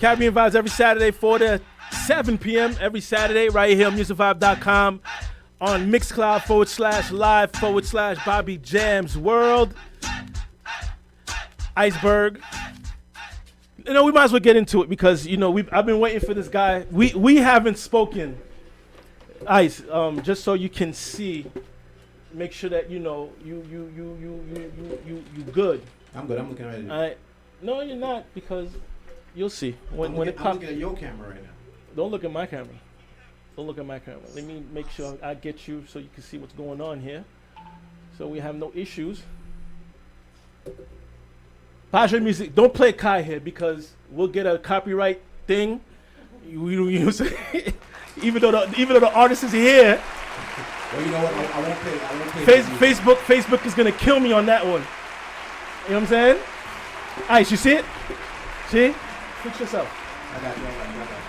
Caribbean Vibes every Saturday, 4 to 7 p.m. every Saturday, right here on musicvibe.com, on Mixcloud/live/ Bobby Jams World. Iceberg. You know, we might as well get into it because, you know, I've been waiting for this guy. We haven't spoken. Ice, just so you can see, make sure that, you know, you good. I'm good. I'm looking at it. All right. No, you're not, because you'll see. I'm looking at your camera right now. Don't look at my camera. Don't look at my camera. Let me make sure I get you so you can see what's going on here. So we have no issues. Paja music. Don't play Kai here because we'll get a copyright thing. Even though the artist is here. Well, you know what? I won't play. Facebook is gonna kill me on that one. You know what I'm saying? Ice, you see it? See? Fix yourself. I got you.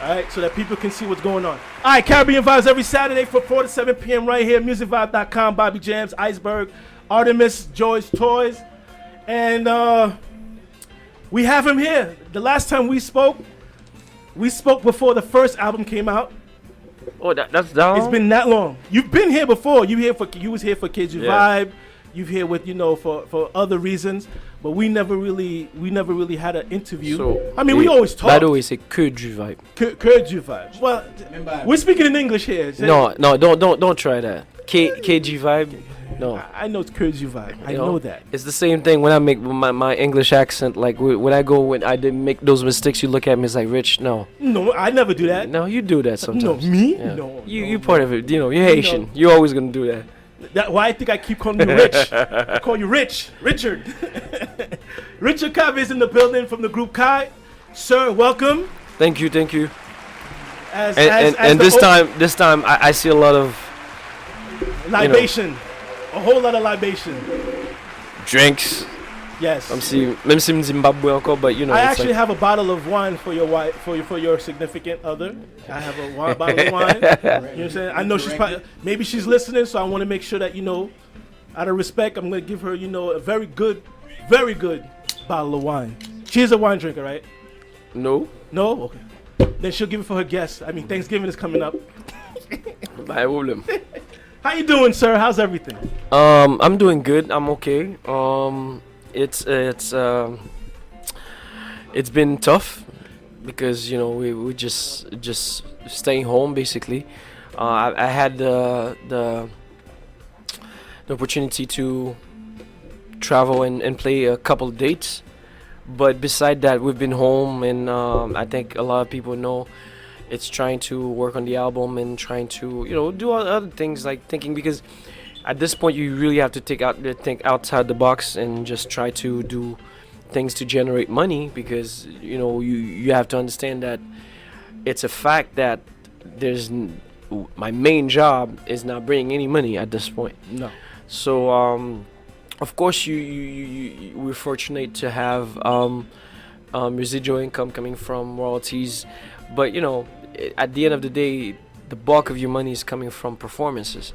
All right, so that people can see what's going on. All right, Caribbean Vibes every Saturday from 4 to 7 p.m. right here. MusicVibe.com, Bobby Jams, Iceberg, Artemis, Joy's Toys. And we have him here. The last time we spoke before the first album came out. Oh, that's down. It's been that long. You've been here before. You was here for Kids You Vibe. You've here with, you know, for other reasons. But we never really had an interview. So, I mean, we always talk. By the way, c'est que du vibe. Que du vibe. Well, we're speaking in English here. No, don't try that. KG vibe. No. I know it's que du vibe. I know that. It's the same thing when I make my English accent. Like when I didn't make those mistakes, you look at me as like, Rich. No, I never do that. No, you do that sometimes. No, me? Yeah. No. You part of it. You know, you're Haitian. You're always gonna do that. Why I think I keep calling you Rich? I call you Richard. Richard Kai is in the building from the group Kai. Sir, welcome. Thank you. As this time I see a lot of libation, a whole lot of libation. Drinks. Yes. I'm seeing, même si I'm Zimbabwe encore, but you know. I actually have a bottle of wine for your wife, for your significant other. I have a bottle of wine. You know what I'm saying? I know maybe she's listening, so I want to make sure that, you know, out of respect, I'm going to give her, you know, a very good bottle of wine. She's a wine drinker, right? No. Okay. Then she'll give it for her guests. I mean, Thanksgiving is coming up. Bye, problem. How you doing, sir? How's everything? I'm doing good. I'm okay. It's been tough because, you know, we just staying home basically. I had the opportunity to travel and play a couple of dates, but beside that we've been home, and I think a lot of people know it's trying to work on the album and trying to, you know, do other things like thinking, because at this point you really have to think outside the box and just try to do things to generate money, because, you know, you have to understand that it's a fact that my main job is not bringing any money at this point. No. So of course we're fortunate to have residual income coming from royalties, but, you know, at the end of the day, the bulk of your money is coming from performances.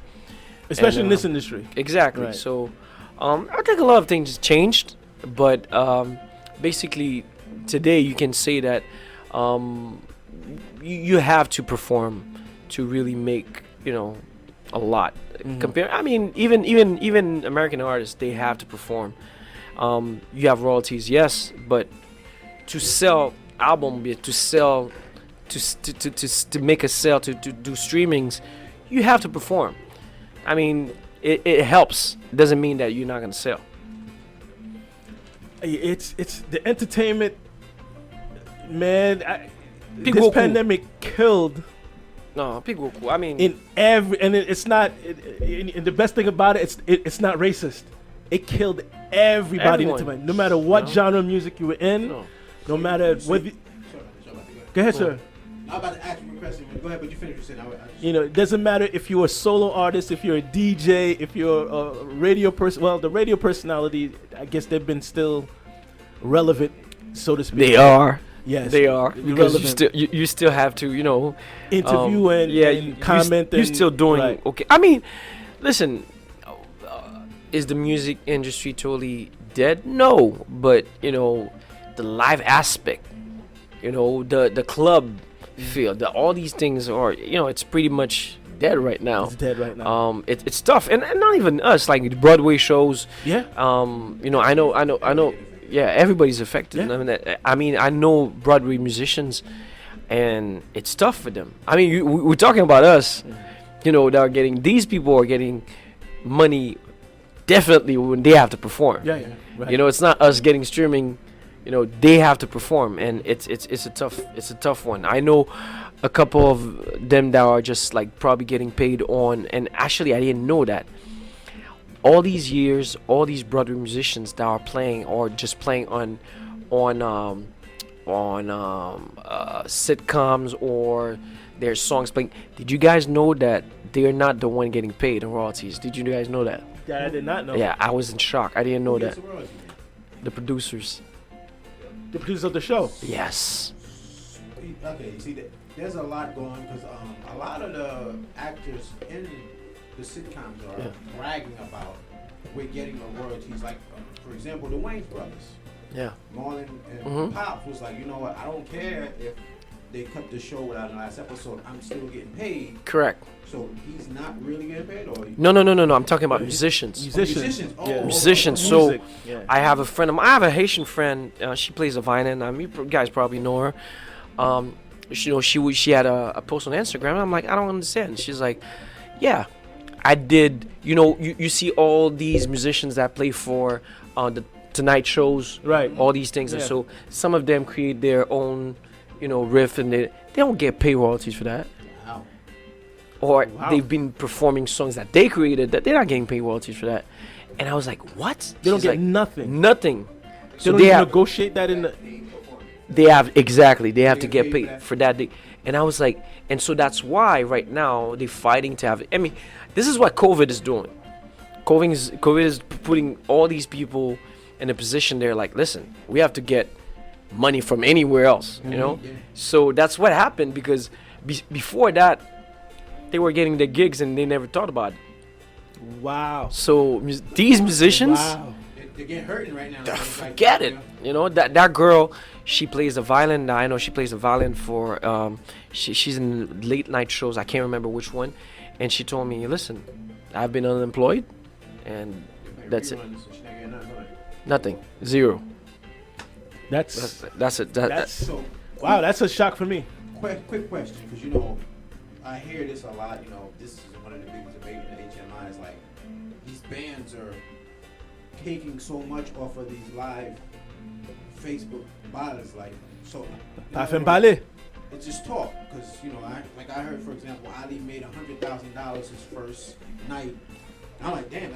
Especially in this industry. Exactly. Right. So I think a lot of things changed, but basically today you can say that you have to perform to really make, you know, a lot. Mm-hmm. I mean, even American artists, they have to perform. You have royalties, yes, but to sell album, to sell, to make a sale, to do streamings, you have to perform. I mean, it helps. Doesn't mean that you're not gonna sell. It's the entertainment, man. This pandemic killed. No, people. I mean, it's not. And the best thing about it, it's not racist. It killed everybody in entertainment, no matter what genre of music you were in, no matter whether. Go ahead, sir. I'm about to ask you a question. Go ahead, but you finish. You know, it doesn't matter if you're a solo artist, if you're a DJ, if you're a radio person. Well, the radio personality, I guess they've been still relevant, so to speak. They are. Yes, they are, because you still have to, you know, interview and comment. You're still doing right. Okay. I mean, listen, is the music industry totally dead? No, but, you know, the live aspect, the club field, all these things are, it's pretty much dead right now. It's dead right now. It's tough, and not even us, like the Broadway shows. Yeah. I know. Yeah, everybody's affected. Yeah. I mean, I know Broadway musicians, and it's tough for them. I mean, we're talking about us, that are getting. These people are getting money, definitely when they have to perform. Yeah. Right. It's not us getting streaming. They have to perform, and it's a tough one. I know a couple of them that are just like probably getting paid on, and actually I didn't know that. All these years, all these Broadway musicians that are playing or just playing on sitcoms or their songs playing. Did you guys know that they're not the one getting paid in royalties? Did you guys know that? Yeah, I did not know. Yeah, I was in shock. I didn't know Who that. gets the royalty? The producers. The producer of the show. Yes. Okay, you see, there's a lot going because a lot of the actors in the sitcoms are bragging about we're getting the royalties. Like, for example, the Wayans brothers. Yeah. Marlon and Pops was like, you know what? I don't care if they cut the show without the last episode. I'm still getting paid. Correct. So he's not really getting paid, or No. I'm talking about musicians. musicians. Oh, Yeah. Musicians. Oh, So music. Yeah. I have a friend of mine. I have a Haitian friend. She plays the violin. You guys probably know her. She had a post on Instagram. I'm like, I don't understand. She's like, yeah, I did. You see all these musicians that play for the Tonight shows, Right. all these things, and Yeah. so some of them create their own, riff, and they don't get pay royalties for that. wow. Or Wow. they've been performing songs that they created that they're not getting paid royalties for that. And I was like, what? They don't She's get like, nothing. nothing. They So don't they even have, negotiate that in the. they have exactly. They have to get get paid paid for for that. And I was like, and so that's why right now they're fighting to have. I mean, this is what COVID is doing. COVID is putting all these people in a position. They're like, listen, we have to get money from anywhere else. Yeah. So that's what happened because before that, they were getting their gigs and they never thought about it. Wow. So these musicians. Wow. They're getting hurting right now. It's Forget it. That girl, she plays the violin. I know she plays the violin for she's in late night shows. I can't remember which one. And she told me, listen, I've been unemployed and that's it. Nothing. Zero. That's That's it. that's So, wow. That's a shock for me. quick question, because I hear this a lot. This is one of the biggest debates in the HMI. Is like these bands are taking so much off of these live Facebook battles, like so. Paf and ballet. It's just talk, because I heard, for example, Ali made $100,000 his first night. And I'm like, damn,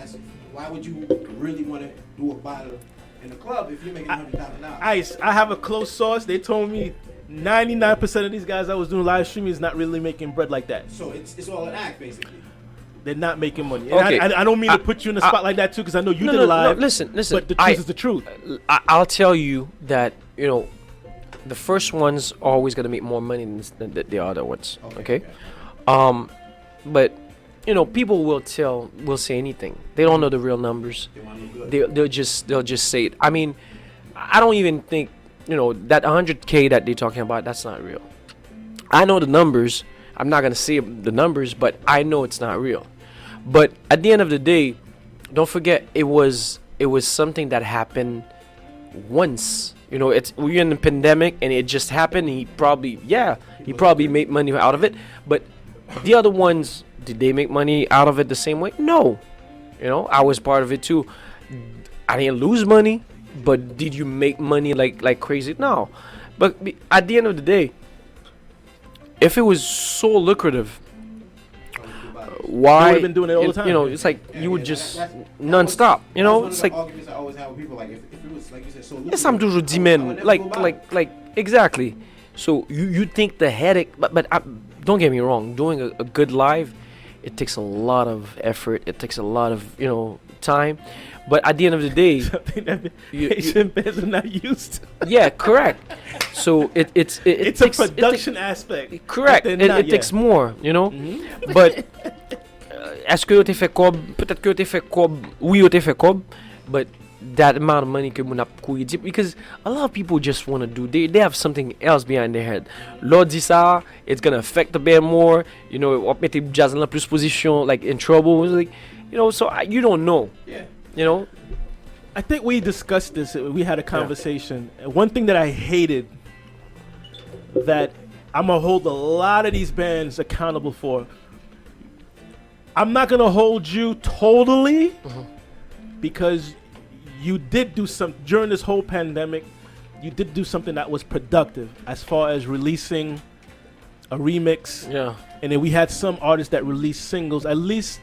why would you really want to do a battle in the club if you're making $100,000? Ice. I have a close source. They told me 99% of these guys I was doing live streaming is not really making bread like that. So it's all an act, basically. They're not making money. And Okay. I don't mean to put you in a spot like that too, because I know you did live. Listen. But the truth is the truth. I'll tell you that the first one's always gonna make more money than the other ones. Okay. But people will say anything. They don't know the real numbers. They want to look good. They'll just say it. I mean, I don't even think that 100K that they're talking about. That's not real. I know the numbers. I'm not gonna say the numbers, but I know it's not real. But at the end of the day, don't forget it was something that happened once. We're in the pandemic and it just happened. He probably made money out of it. But the other ones, did they make money out of it the same way? No. I was part of it too. I didn't lose money, but did you make money like crazy? No. But at the end of the day, if it was so lucrative, why? They would've been doing it all the time. It's like you would just That non-stop. was It's one of like the arguments I always have with people. Like if it was like you said, so yes, I'm toujours dit, man. Like exactly. So you think the headache, but don't get me wrong. Doing a good live, it takes a lot of effort. It takes a lot of time. But at the end of the day, Something that you- Asian bands are not used to. yeah, correct. So it's It's a production aspect. correct. But they're not It yet. takes more, But est-ce que t'es fait cob? Peut-être que t'es fait cob. Oui, t'es fait cob. But that amount of money que moun ap kouye di, because a lot of people just want to do, they have something else behind their head. Lord dit ça, it's gonna affect the band more, you know, op mette jazz dans plus position, like in trouble, like, you know, so you don't know. Yeah. You know? I think we discussed this. We had a conversation. One thing that I hated that I'm gonna hold a lot of these bands accountable for. I'm not gonna hold you totally because you did do some during this whole pandemic. You did do something that was productive as far as releasing a remix. Yeah. And then we had some artists that released singles. At least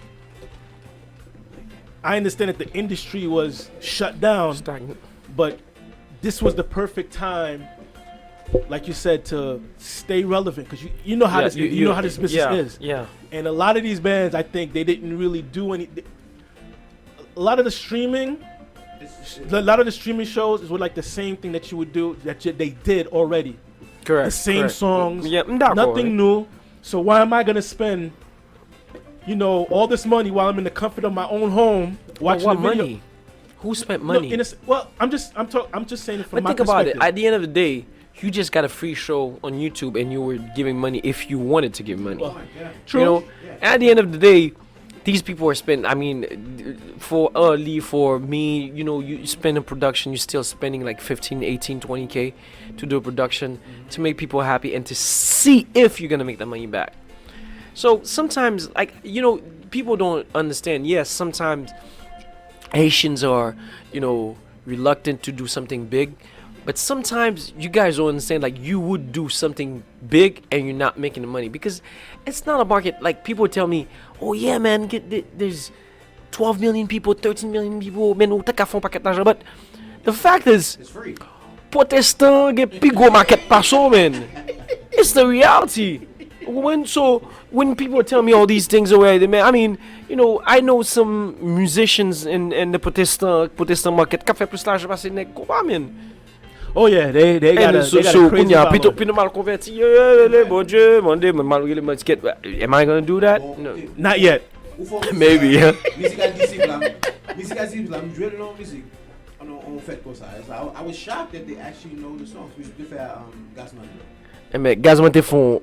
I understand that the industry was shut down, Stagnant. but this was the perfect time, like you said, to stay relevant because you know how you know how this business is. Yeah. And a lot of these bands, I think they didn't really do any. A lot of the streaming, a lot of the streaming shows is like the same thing that you would do they did already. Correct. The same songs, Yeah, nothing new. So why am I gonna spend, all this money while I'm in the comfort of my own home watching what the video? money? Who spent No, money? I'm just saying it from But my think about perspective. it. At the end of the day, you just got a free show on YouTube and you were giving money if you wanted to give money. True. You know, at the end of the day, these people are spending. I mean, for early, for me, you spend in production, you're still spending like 15, 18, 20K to do a production to make people happy and to see if you're going to make that money back. So sometimes, people don't understand. Yes, sometimes Haitians are, reluctant to do something big. But sometimes you guys don't understand, like, you would do something big and you're not making the money because it's not a market. Like, people tell me, oh yeah, man, there's 12 million people, 13 million people, man, ou tak a fon paket l'argent. But the fact is, It's free. Protestant get pi gros market paso, man. It's the reality. When people tell me all these things away, man, I mean, I know some musicians in the Protestant market qui fait plus l'argent parce que nèg combat, man. Oh yeah, they got a crazy following. Pito mal converti, bon Dieu, malgré le ticket. Am I gonna do that? No. Not yet. Maybe, yeah. Musical discipline. Musical discipline. Drill on music. On fait comme ça. I was shocked that they actually know the songs. We should faire Gasman. Mais Gazman te font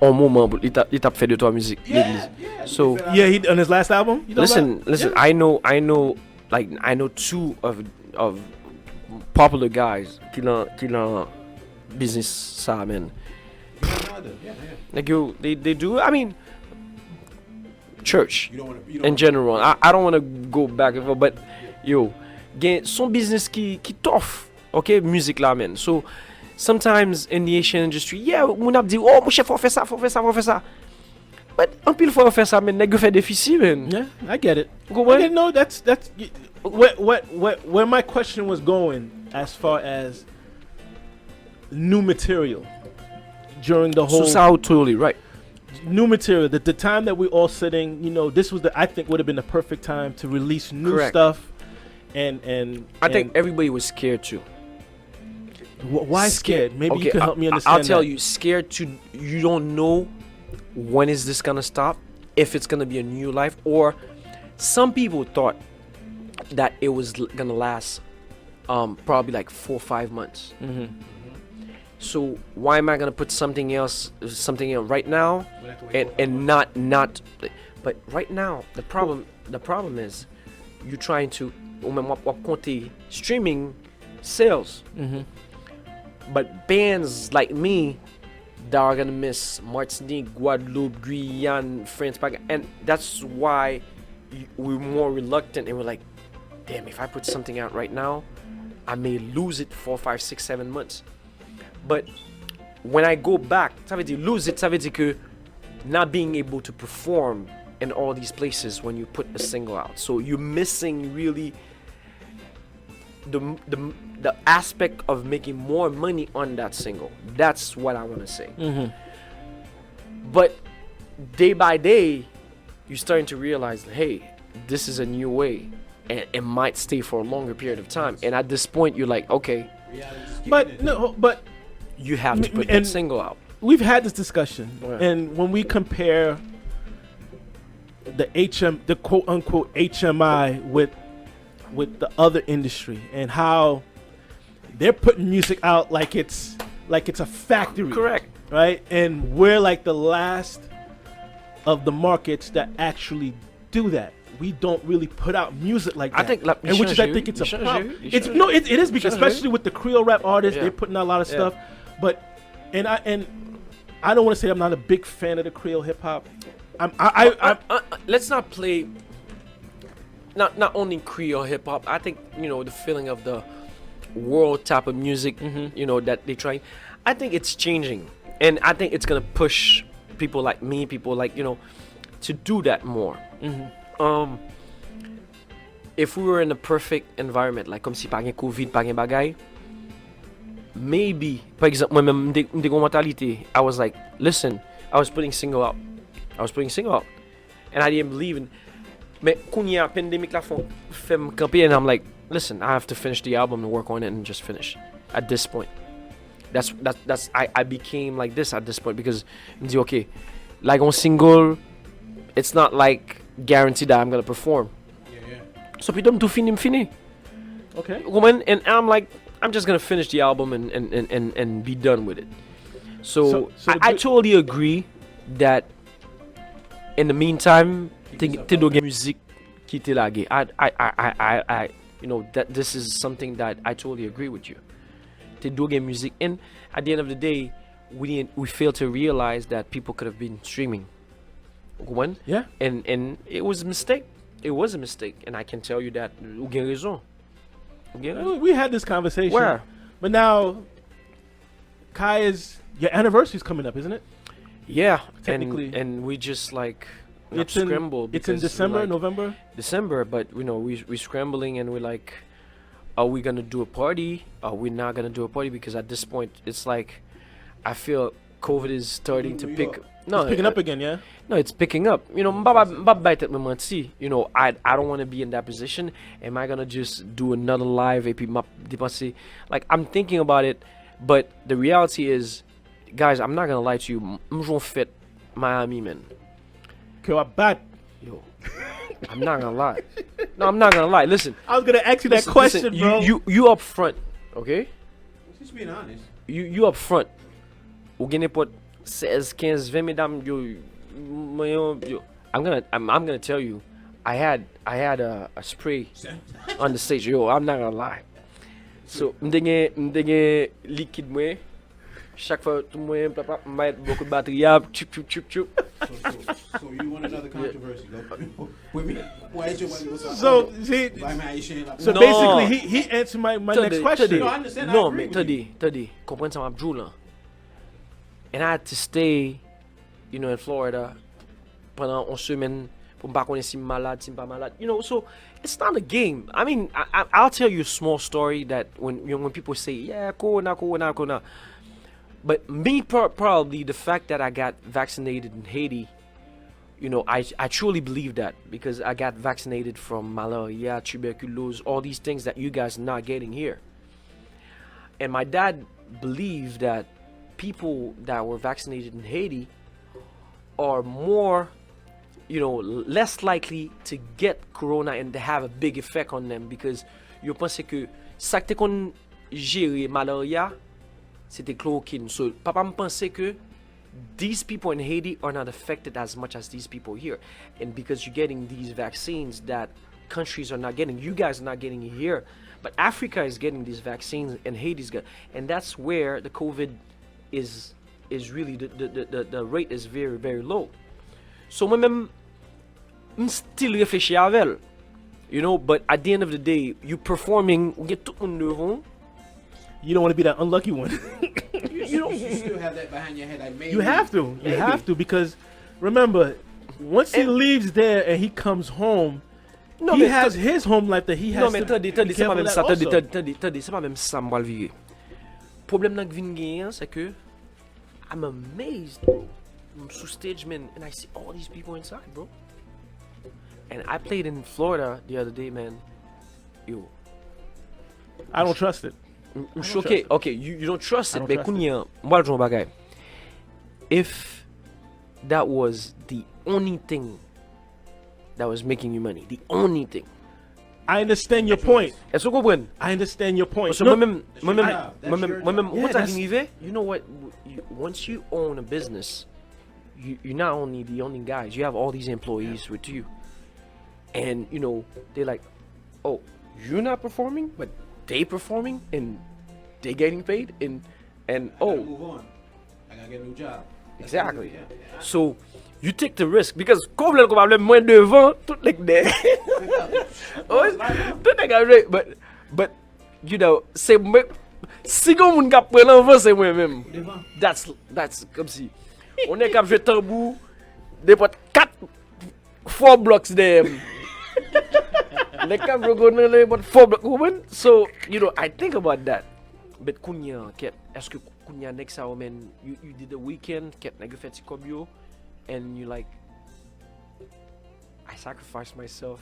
un moment, il t'a fait de toi musique l'église. So Yeah, he on his last album. You know listen, Yeah. I know two of popular guys qui l'ont business ça, man. Yeah. Like they do. I mean, church You don't want to. in general. I don't want to go back and forth, but son business qui tough, okay, music là, man. So sometimes in the Asian industry, yeah, moun ap di, oh, mon chef, faut faire ça. But un pile faut faire ça, man, nèg fait déficit, man. Yeah, I get it. Go I away. didn't know that's where my question was going as far as new material during the whole So ça totally right. new material. The time that we're all sitting, this was I think would have been the perfect time to release new Correct. stuff. And I think everybody was scared too. why scared? Maybe Okay, you could help me understand. I'll tell that. you, scared to you don't know when is this gonna stop, if it's gonna be a new life, or some people thought that it was gonna last probably like 4 or 5 months. So why am I gonna put something else right now and not but right now the problem is you're trying to streaming sales. But bands like me that are gonna miss Martinique, Guadeloupe, Guyane, France, and that's why we're more reluctant and we're like, damn, if I put something out right now, I may lose it 4, 5, 6, 7 months. But when I go back, ça veut dire lose it, ça veut dire que not being able to perform in all these places when you put a single out. So you're missing really the aspect of making more money on that single. That's what I want to say. But day by day, you're starting to realize, hey, this is a new way, and it might stay for a longer period of time. And at this point, you're like, okay, But you have to put that and- single out. we've had this discussion, Right. and when we compare the quote unquote HMI with with the other industry and how they're putting music out like it's a factory. Correct. Right? And we're like the last of the markets that actually do that. We don't really put out music like that. I think, like, and which is I think it's a problem. It is because especially with the Creole rap artists, they're putting out a lot of stuff. But and I don't want to say I'm not a big fan of the Creole hip hop. Let's not play. Not only Creole hip hop. I think the feeling of the world type of music. That they try. I think it's changing, and I think it's gonna push people like me, people like to do that more. If we were in a perfect environment, like comme si pas gen COVID, pas gen bagay, maybe, par exemple, moi-même, m'de gon mentalite, I was like, listen, I was putting single out, and I didn't believe in. Mais kounya pandemic la fem camper, and I'm like, listen, I have to finish the album and work on it and just finish. At this point, that's I became like this at this point because m'di okay, like on single, it's not like guaranteed that I'm gonna perform. So puis do fini. Okay. And I'm like, I'm just gonna finish the album and be done with it. So I totally agree that in the meantime, te do gen musique qui te lage. I that this is something that I totally agree with you. Te do gen musique, and at the end of the day, we failed to realize that people could have been streaming. One. Yeah. And it was a mistake. It was a mistake, and I can tell you that ou gen raison. We had this conversation. Where? But now, your anniversary's coming up, isn't it? Yeah, Technically. and we just like It's scrambled. It's in December, November. December, but we're scrambling, and we're like, are we gonna do a party? Are we not gonna do a party? Because at this point, it's like, I feel COVID is starting to pick. No, it's picking up again, yeah. No, it's picking up. I don't want to be in that position. Am I gonna just do another live et puis dépenser? Like, I'm thinking about it, but the reality is, guys, I'm not gonna lie to you. I'm fit Miami, man. Okay, bad. Yo, I'm not gonna lie. No, I'm not gonna lie. Listen, I was gonna ask you that question, bro. You up front, okay? Just being honest. You up front. Ou gen n'importe 16, 15, 20 mesdames, yo. I'm gonna tell you, I had a spray on the stage. Yo, I'm not gonna lie. So m'dege liquide moi. Chaque fois tout moi papa mettre beaucoup de batterie, chup. So you want another controversy? With me? So see, so No. basically he answered my next question. No, I understand. No, I agree mais with you. tadi, comprends ça m'a djou là. And I had to stay, in Florida pendant une semaine pour pas connaître si malade, si pas malade. So it's not a game. I mean, I'll tell you a small story that when people say, yeah, corona. But me probably the fact that I got vaccinated in Haiti, I truly believe that because I got vaccinated from malaria, tuberculosis, all these things that you guys are not getting here. And my dad believed that people that were vaccinated in Haiti are more, less likely to get corona and to have a big effect on them because you pense que ça que kon gérer malaria c'était chloroquine. So papa me pensait que these people in Haiti are not affected as much as these people here, and because you're getting these vaccines that countries are not getting, you guys are not getting it here, but Africa is getting these vaccines and Haiti's got, and that's where the COVID is really the rate is very, very low. So moi-même still réfléchis avec, but at the end of the day, you performing, you get tout le monde devant. You don't want to be that unlucky one. You still have that behind your head, like maybe. You have to because remember, once he leaves there and he comes home, he has his home life that he has. Non, mais to tadi, be c'est pas careful même of ça, that also. tadi, c'est pas même ça m'val virer. Problème nan vin gen, c'est que I'm amazed, bro. I'm sous stage, man, and I see all these people inside, bro. And I played in Florida the other day, man. Yo, I don't trust it. I'm choqué. Okay, you don't trust I it, don't mais trust kounya, m'val joun bagay. If that was the only thing that was making you money, the only thing, I understand your point. Est-ce que vous comprenez? I understand your point. Parce que No, moi-même, Yeah, what's that's- you know what? Once you own a business, you're not only the only guys. You have all these employees with you, and you know they're like, oh, you're not performing, but they performing and they getting paid, and I gotta oh, move on. I gotta get a new job. That's exactly. what it is, yeah. So you take the risk because comme le problème moins devant tout like that. Oh, tout like that, but you know c'est moi si gon moun k'ap prendre l'envers c'est moi même. Devant. That's comme si on est cap jouer tambour des pot 4 blocks there. Les cap jouer les pot 4 blocks woman. So you know I think about that. But Kounya kept est-ce que Kounya next hour man you did the weekend kept nèg fait comme yo and you like I sacrificed myself.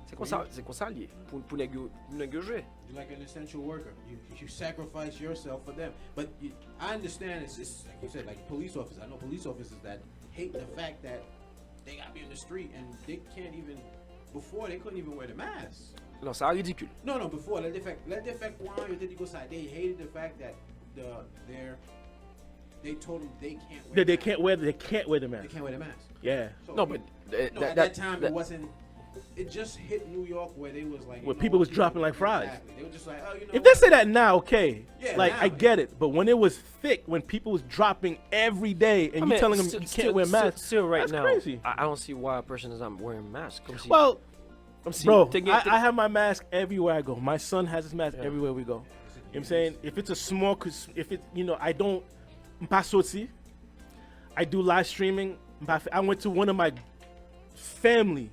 C'est comme ça lié pour nèg yo jouer. You're like an essential worker. You sacrifice yourself for them. But I understand it's like you said, like police officers. I know police officers that hate the fact that they gotta be in the street and they can't even. Before they couldn't even wear the mask. Non, c'est ridicule. No, before let the fact why you did you go side. They hated the fact that they told them they can't wear. They can't wear the mask. They can't wear the mask. Yeah. So, No, but at that time it wasn't. It just hit New York where they was like. Where people was dropping like fries. Exactly. They were just like, oh, you know. If they say that now, okay. Yeah, like now, I get it, but when it was thick, when people was dropping every day, and you telling them you can't wear masks, Still right that's now, crazy. I don't see why a person is not wearing a mask. Comme si, Well, comme si, bro, take- I have my mask everywhere I go. My son has his mask everywhere we go. You know what I'm saying? If it's a small, cause if it, I don't, m'pasoti. I do live streaming. I went to one of my family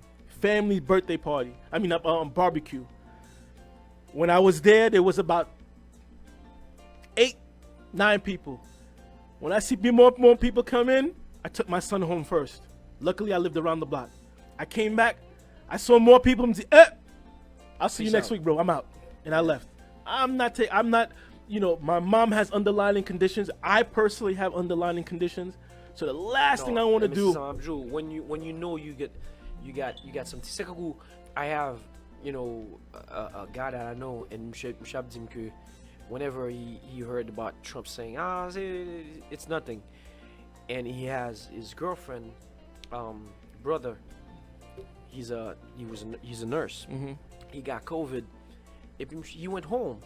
birthday party. I mean, barbecue. When I was there was about 8-9 people. When I see more people come in, I took my son home first. Luckily, I lived around the block. I came back. I saw more people. I'll see you Peace next out. week, bro. I'm out. And I left. I'm not, my mom has underlying conditions. I personally have underlying conditions. So the last thing I want to do. When you know you got something. C'est que I have a guy that I know and Mshab dit que whenever he heard about Trump saying it's nothing, and he has his girlfriend brother. He's a nurse. Mm-hmm. He got COVID. He went home.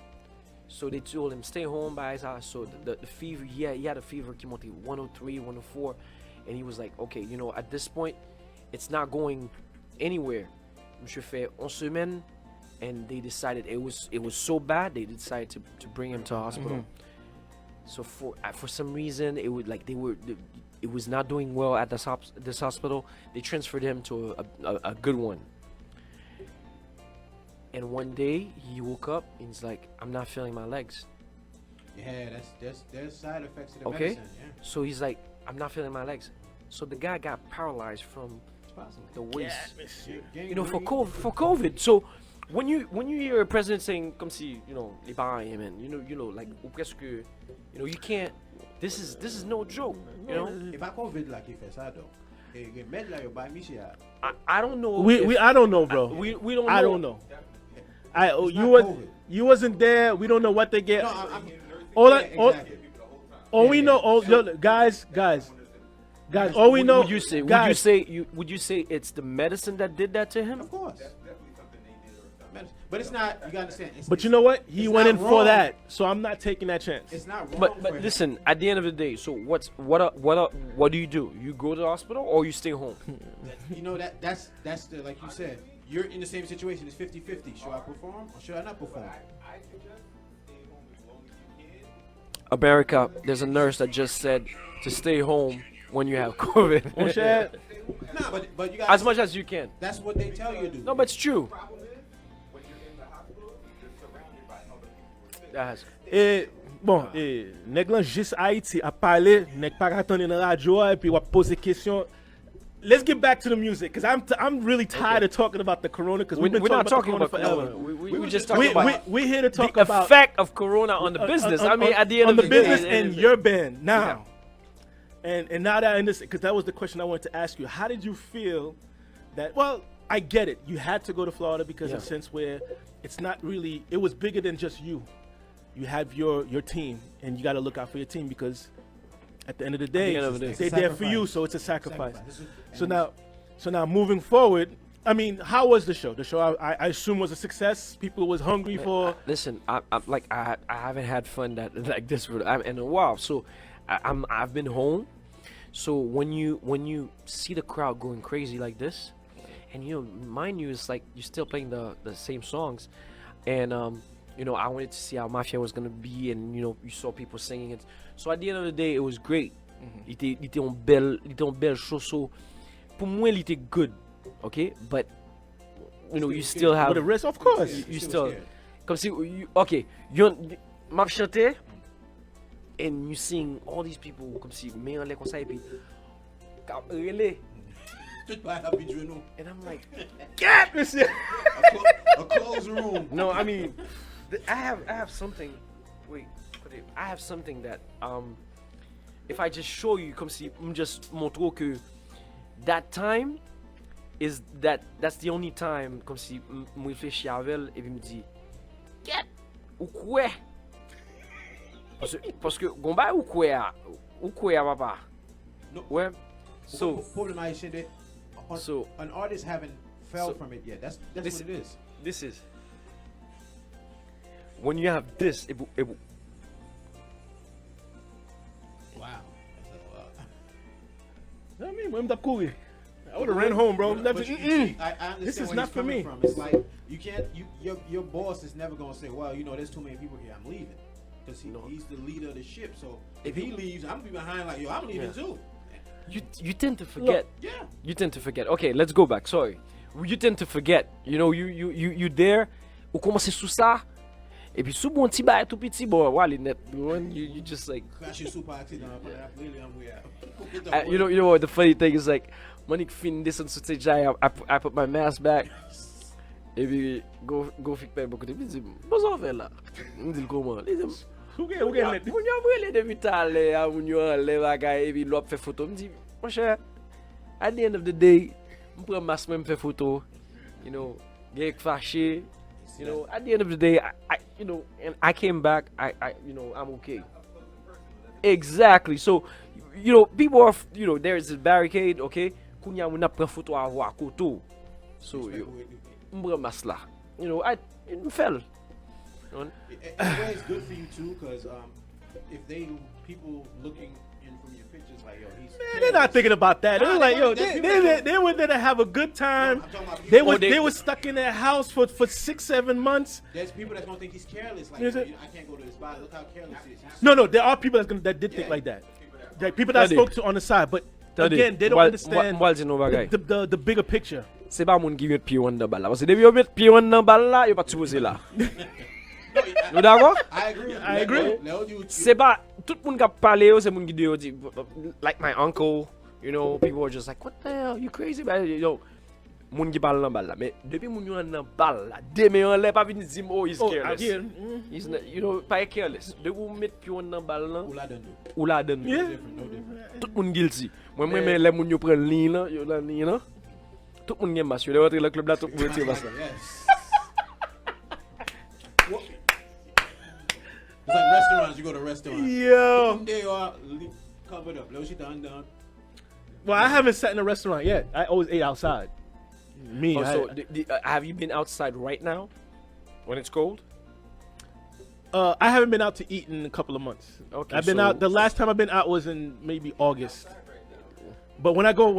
So they told him stay home by his house. So the fever, he had a fever, qui monte 103, 104, and he was like, okay, at this point, it's not going anywhere. Monsieur fait 11 semaines, and they decided it was so bad they decided to bring him to hospital. Mm-hmm. So for some reason it was not doing well at this hospital. They transferred him to a good one. And one day he woke up and he's like, I'm not feeling my legs. Yeah, there's side effects of the Okay. medicine. Yeah, So he's like, I'm not feeling my legs. So the guy got paralyzed from it's possible. the waist. For Gangrene. COVID. So when you hear a president saying comme si, les parents aiment, like ou presque, you can't. This is no joke. Et pas COVID là qui fait ça donc. Et remède là yo ba Michel. I don't know. I don't know, bro. We don't know. I don't know. It's not COVID. You wasn't there. We don't know what they get. No, I'm All we know, guys. All we know. Would you say it's the medicine that did that to him? Of course. But it's not. You gotta understand. But you know what? He it's went not in for wrong. that, so I'm not taking that chance. It's not wrong. But for him. listen, at the end of the day, so what do? You go to the hospital or you stay home? That's the, like you said, you're in the same situation. It's 50-50. Should I perform or should I not perform? America, there's a nurse that just said to stay home when you have COVID. Mon cher, Nah, but you got As much as you can. That's what they tell you to do. No, but it's true. That has. nèg lan juste Haïti a parlé, nèg pas attendre dans radio et puis wap poser question. Let's get back to the music because I'm really tired of talking about the corona because we've been We're not talking about about the corona corona. forever. We just talking about We're here to talk the about effect of corona on the business. I mean, at the end on of the the business day, and your band now. And now that I understand, because that was the question I wanted to ask you. How did you feel that? Well, I get it. You had to go to Florida because Yeah. of a sense where it's not really. It was bigger than just you. You have your team, and you got to look out for your team because at the end of the day, end of the day. they're It's a there for you. sacrifice. So it's a sacrifice. Sacrifice. So now moving forward, I mean, how was the show? The show I assume was a success. People was hungry for. Listen, I'm like I haven't had fun that like this in a while. So I've been home. So when you see the crowd going crazy like this, and mind you, it's like you're still playing the same songs, and I wanted to see how Mafia was gonna be, and you saw people singing it. So at the end of the day, it was great. Il était un bel show. So pour moi, il était good. Okay, but you still have With the rest, of course. you still come see you m'a chanté and you seeing all these people comme si mais en l'air comme ça et puis relais. And I'm like, Get this shit. A closed room. no, I mean, I have something. Wait, I have something that if I just show you, comme si just montre que that time is that's the only time comme si me réfléchis avec elle et puis me dit, get ou quoi? Parce que gomba ou quoi papa? No. Ouais. So Problem I said that So- an artist haven't fell so- from it yet. That's this- what it is. this is when you have this it Wow. I mean, when the cool. I would have ran home, bro. But you see, I understand This is where not he's for coming me. From. It's like you can't. Your boss is never gonna say, "Well, there's too many people here. I'm leaving," because he's the leader of the ship. So if he leaves, I'm gonna be behind. Like, yo, I'm leaving Yeah. too. you tend to forget. Yeah. You tend to forget. Okay, let's go back. Sorry. You tend to forget. You there. Ou commencer sous ça. Et puis sous bon petit bail tout petit bon, voilà net. You just like Crash your super accident. Clearly, I'm way you know what the funny thing is like Monique fin descend sur tes jay, I put my mask back. Et puis go fic pas beaucoup de dit bon faire là. On dit comment. Who get let? Moun yo brele depuis t'aller, moun yo enlève bagay et puis l'autre fait photo. Me dit mon cher, at the end of the day, me prend masque même fait photo. Get fâché. At the end of the day, and I came back. I'm okay. Exactly. So, people are, there's a barricade. Okay, kunya muna prend photo à voir koto. So, m'prend masque là. I fell. It's good for you too, because if people looking in from your pictures, like, yo, he's. Man, they're not thinking about that. They're Nah, like, yo, there's people they that- were there to have a good time. I'm talking about They people- were they- they were stuck in their house for 6-7 months. There's people that's gonna think he's careless. Like, Is yo, it? I can't go to this spot. Look how careless he is. No, there are people that did think Yeah. like that. Like people that I Tadi. spoke to on the side, but again, they don't understand Moi dis nou bagay. the bigger picture. Se pa moun ki met pied wan nan bal la. Parce que debi yo met pied wan nan bal la, yo pa supposé la. Yo d'akor? I agree. I agree. Se pa, tout moun ka pale yo, se moun ki de yo di, like my uncle, people were just like, what the hell, you crazy man? Moun ki pale nan bal la. Mais depi moun yo nan bal la, deme yon le pa vini zim, oh, he's careless. yeah. He's not, pa careless. De ou met pied wan nan bal la, All I done do. ou la den. Yeah. No different. Tout moun guilty. Mwen le moun yo pren lin la, yo lan lin la. Tout moun gen mas, yo le rentre le club la, tout moun rentre mas la. Yes. What- It's like restaurants. You go to restaurants. Yo. They are covered up. Little shit undone. Well, I haven't sat in a restaurant yet. I always ate outside. Me, So, have you been outside right now when it's cold? I haven't been out to eat in a couple of months. Okay, I've been so- out. The last time I've been out was in maybe August. But when I go,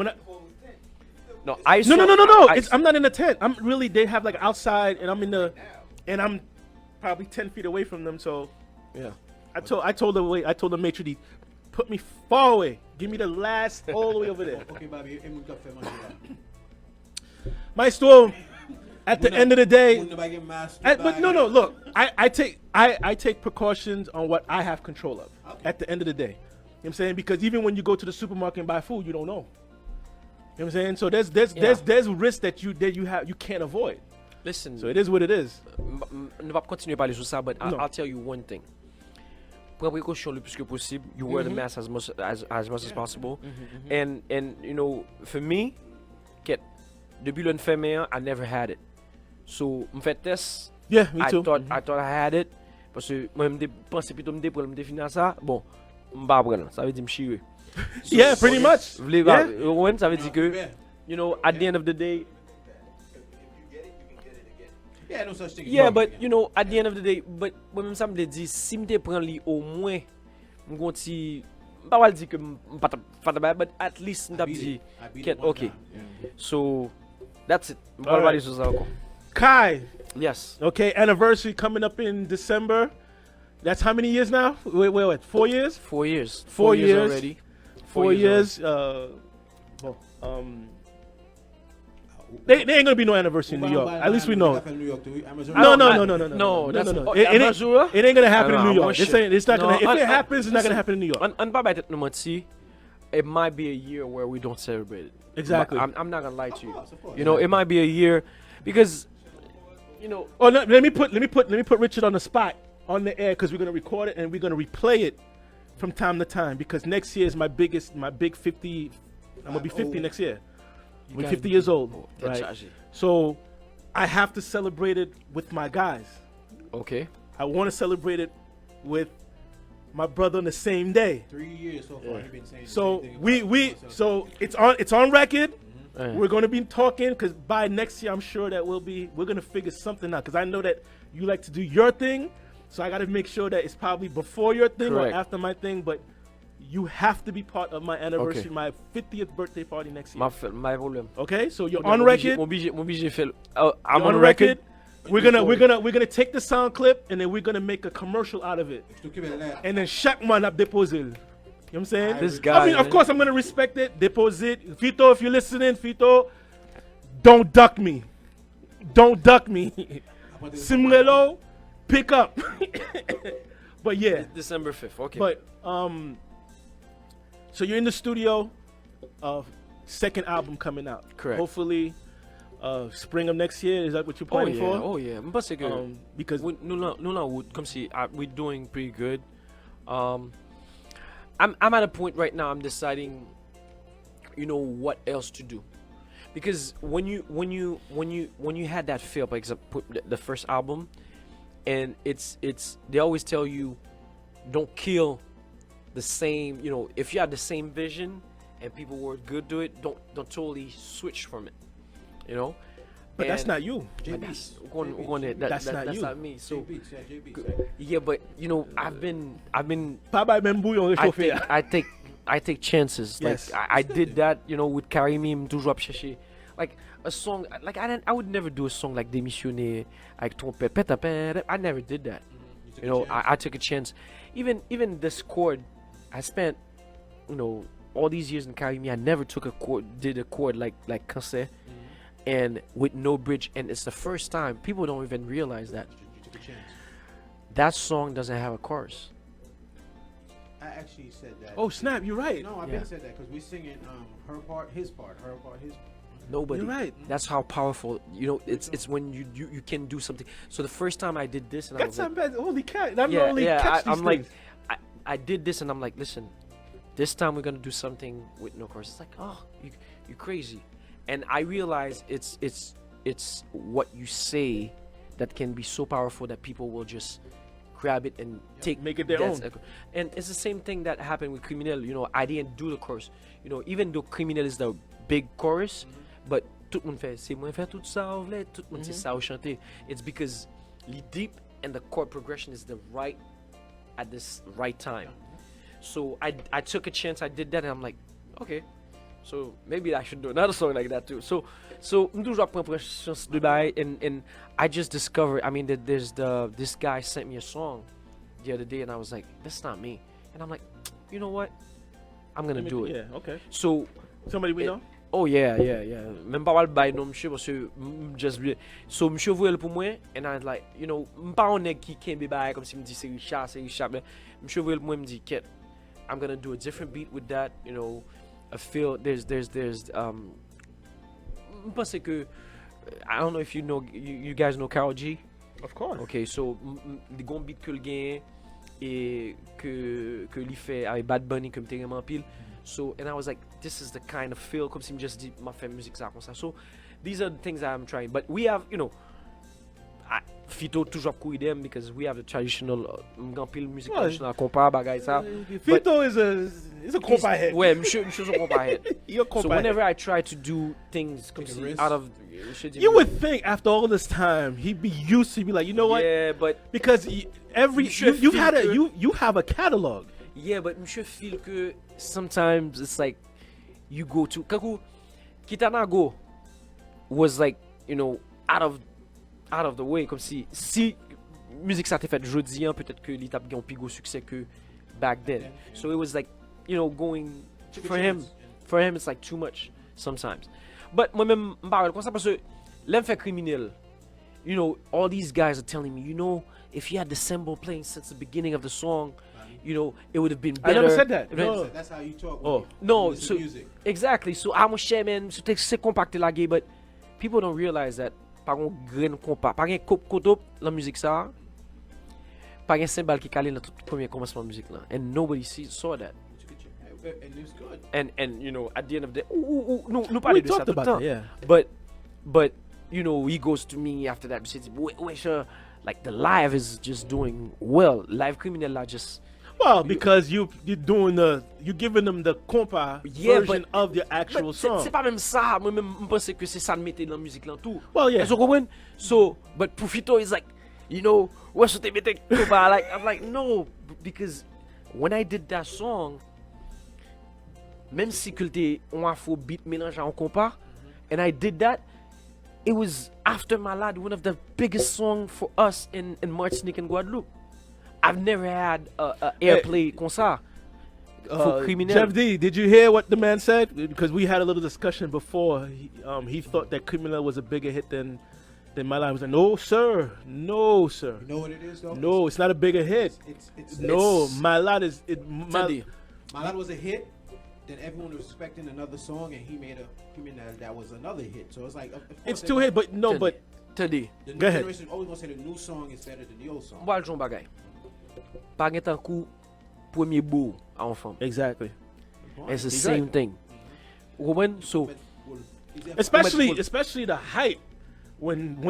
No, I no, I- I'm not in the tent. I'm really. They have like outside, and I'm probably 10 feet away from them. So yeah. I told the maitre d', put me far away. Give me the last all the way over there. Okay, Bobby. I'm gonna cut my My store. At the end of the day, Nobody get masked. but no. Look, I take precautions on what I have control of. Okay. At the end of the day, you know what I'm saying, because even when you go to the supermarket and buy food, you don't know. You know what I'm saying? So there's risks that you can't avoid. Listen, So it is what it is. ne va pas continuer parler sur ça, but No. I'll tell you one thing. Prends précaution le plus que possible. You wear the mask as much as possible. And for me, get Depuis le fait meilleur, I never had it. So, me fait test. Yeah, me I too. thought I had it. Parce que moi, je pensais plutôt me pour me définir ça. Bon, je pas prendre. Ça veut dire me chier. Yeah, pretty much. Vous voulez Yeah. voir, ça veut dire que, you know, at the end of the day, Yeah, no such thing. yeah, but you know, at the end of the day, but moi même ça me dit, si me prend li au moins, me gonti, pas mal dire que pas but at least me dit, okay. So that's it. All All right. right. Sur ça encore. Kai, Yes. okay, anniversary coming up in December. That's how many years now? Wait, 4 years? 4 years. 4 years already. 4 years. They ain't gonna be no anniversary in New York. At least we know. No. That's It ain't gonna happen in New I'm York. sure. It's not gonna. No, If it happens, it's not gonna happen in New York. And by that number it might be a year where we don't celebrate it. Exactly. But I'm not gonna lie to you. Of course. You know, it might be a year because, you know, Oh, no, let me put Richard on the spot on the air because we're gonna record it and we're gonna replay it from time to time because next year is my big 50. I'm gonna be 50 next year. you We're gotta 50 be- years old, oh, right? that's So I have to celebrate it with my guys. okay. I want to celebrate it with my brother on the same day. 3 years so far. You've been saying the So same thing we about so it's on record. Yeah. We're gonna be talking because by next year I'm sure that we're gonna figure something out because I know that you like to do your thing, so I gotta make sure that it's probably before your thing Correct. or after my thing. But you have to be part of my anniversary, Okay. my 50th birthday party next year. My problem. Okay, so you're on record. Obligé faire. You're I'm on record. We're gonna take the sound clip and then we're gonna make a commercial out of it, Je t'occupe de l'air. and then chaque man up deposit. You know what I'm saying? This I guy. mean, of man. course, I'm gonna respect it. Deposit, Fito. If you're listening, Fito, don't duck me. Don't duck me. Simrelo, pick up. But yeah, December 5th. Okay. but so you're in the studio. Second album coming out. Correct. Hopefully, spring of next year. Is that what you're oh planning yeah. for? Oh yeah. Parce que Because nous comme si we're doing pretty good. I'm at a point right now. I'm deciding, you know, what else to do, because when you had that fail, for example, the first album, and it's they always tell you, don't kill the same. You know, if you have the same vision and people were good to it, don't totally switch from it. You know. but that's And- not you. but that's That's not you. not me. So JB, yeah, JB. yeah, but you know, I've been Pas by même bouillon I réchauffé. take chances. Yes. Like I did that, you know, with Karimi toujours ap chercher. Like a song, like I would never do a song like Démissionner, like trompette, pétapin. I never did that. You know, I took a chance. Even this chord, I spent, you know, all these years in Karimi, I never did a chord like Cancer, and with no bridge, and it's the first time. People don't even realize that You took a chance. that song doesn't have a chorus. I actually said that. Oh snap! You're right. No, I've Yeah. been said that because we're singing her part, his part, her part, his part. Nobody. You're right. That's how powerful. You know, it's when you can do something. So the first time I did this, and I That's was like, not bad. Holy cat! I'm yeah, only yeah. catch these I'm like, things. I did this, and I'm like, listen, this time we're gonna do something with no chorus. It's like, oh, you crazy, and I realize it's what you say that can be so powerful that people will just grab it and Make it their that's own. and it's the same thing that happened with Criminel. You know, I didn't do the chorus. You know, even though Criminel is the big chorus, but tout le monde fait c'est moi faire tout ça ou v'lait, tout le monde c'est ça ou chanter. It's because the deep and the chord progression is the right at this right time. So I took a chance. I did that, and I'm like, okay, so maybe I should do another song like that too. So toujours prendre chance de bail, and I just discovered. I mean, that this guy sent me a song the other day, and I was like, that's not me. And I'm like, you know what? I'm gonna do it. Yeah. Okay. So Somebody we It- know. oh yeah. Même pas mal bail non monsieur parce que just so monsieur voyait pour moi, and I like, you know, pas on est qui be bail comme si me dit c'est Richard, mais monsieur voyait pour moi me dit Kit, I'm gonna do a different beat with that, you know, a feel there's parce que I don't know if you know you guys know Karol G. Of course. Okay, so the gon beat que le gagne et que lui fait avec Bad Bunny comme t'es vraiment pile. So and I was like, this is the kind of feel comme si me just dit m'a fait musique ça comme ça. So these are the things I'm trying. But we have, Fito toujours courir them because we have the traditional pile music Ouais. traditional compa bagay ça. Fito is a compa head. Ouais, monsieur son compa head. You're a compa So head. whenever I try to do things comme Take a si risk. out of You would think after all this time he'd be used to be like, you know what? Yeah, but Because every You should you've feel had a good. you have a catalog. yeah, but monsieur feel que sometimes it's like you go to Kaku Kitanago was like, out of the way comme si musique ça t'est fait jodi peut-être que l'étape gagne plus gros succès que back then. So it was like, going Took a for him. chance. For him it's like too much sometimes. But moi-même m'parle comme ça parce que l'aime fait criminel. All these guys are telling me, if you had the cymbal playing since the beginning of the song, it would have been I better. never said that. But- No. That's how you talk. Oh. When you No, listen so to music. exactly. So I'm share man, so c'est compacté la gay, but people don't realize that par un grain compas, par un koto la musique ça, par un cymbal qui calé dans tout premier commencement de musique là, and nobody saw that. Took a chance. And it was good. And at the end of the day, nous We parler de ça talked tout le about temps. that, yeah. But he goes to me after that. He says, wait, sure, like the live is just doing well. Live criminal là just Well, because you're giving them the compa Yeah, version but- of your actual c'est song. pas même ça. Moi-même, je pense que c'est ça de mettre dans la musique là tout. Well, yeah. You comprends? So, but pour Fito is like, what's what they make I'm like, no, because when I did that song, même si que t'es un afrobeat mélangé en compas, and I did that, it was after Malade, one of the biggest songs for us in Martinique and Guadeloupe. I've never had a airplay comme ça. For criminel. Jeff D, did you hear what the man said? Because we had a little discussion before. He thought that Criminal was a bigger hit than My Life. I was like, no, sir. No, sir. You know what it is though? No, it's not a bigger hit. It's No, it's- My Lot is it. Teddy. My Lad was a hit. Then everyone was expecting another song, and he made that was another hit. So it's like of course It's two hits, but no, Teddy. but Teddy. the new Go ahead. generation always gonna say the new song is better than the old song. Moi, le bagay. Par gen tan kou, premier beau a enfant. exactly. It's the He's same right. thing. Woman, so But, well, Especially the hype when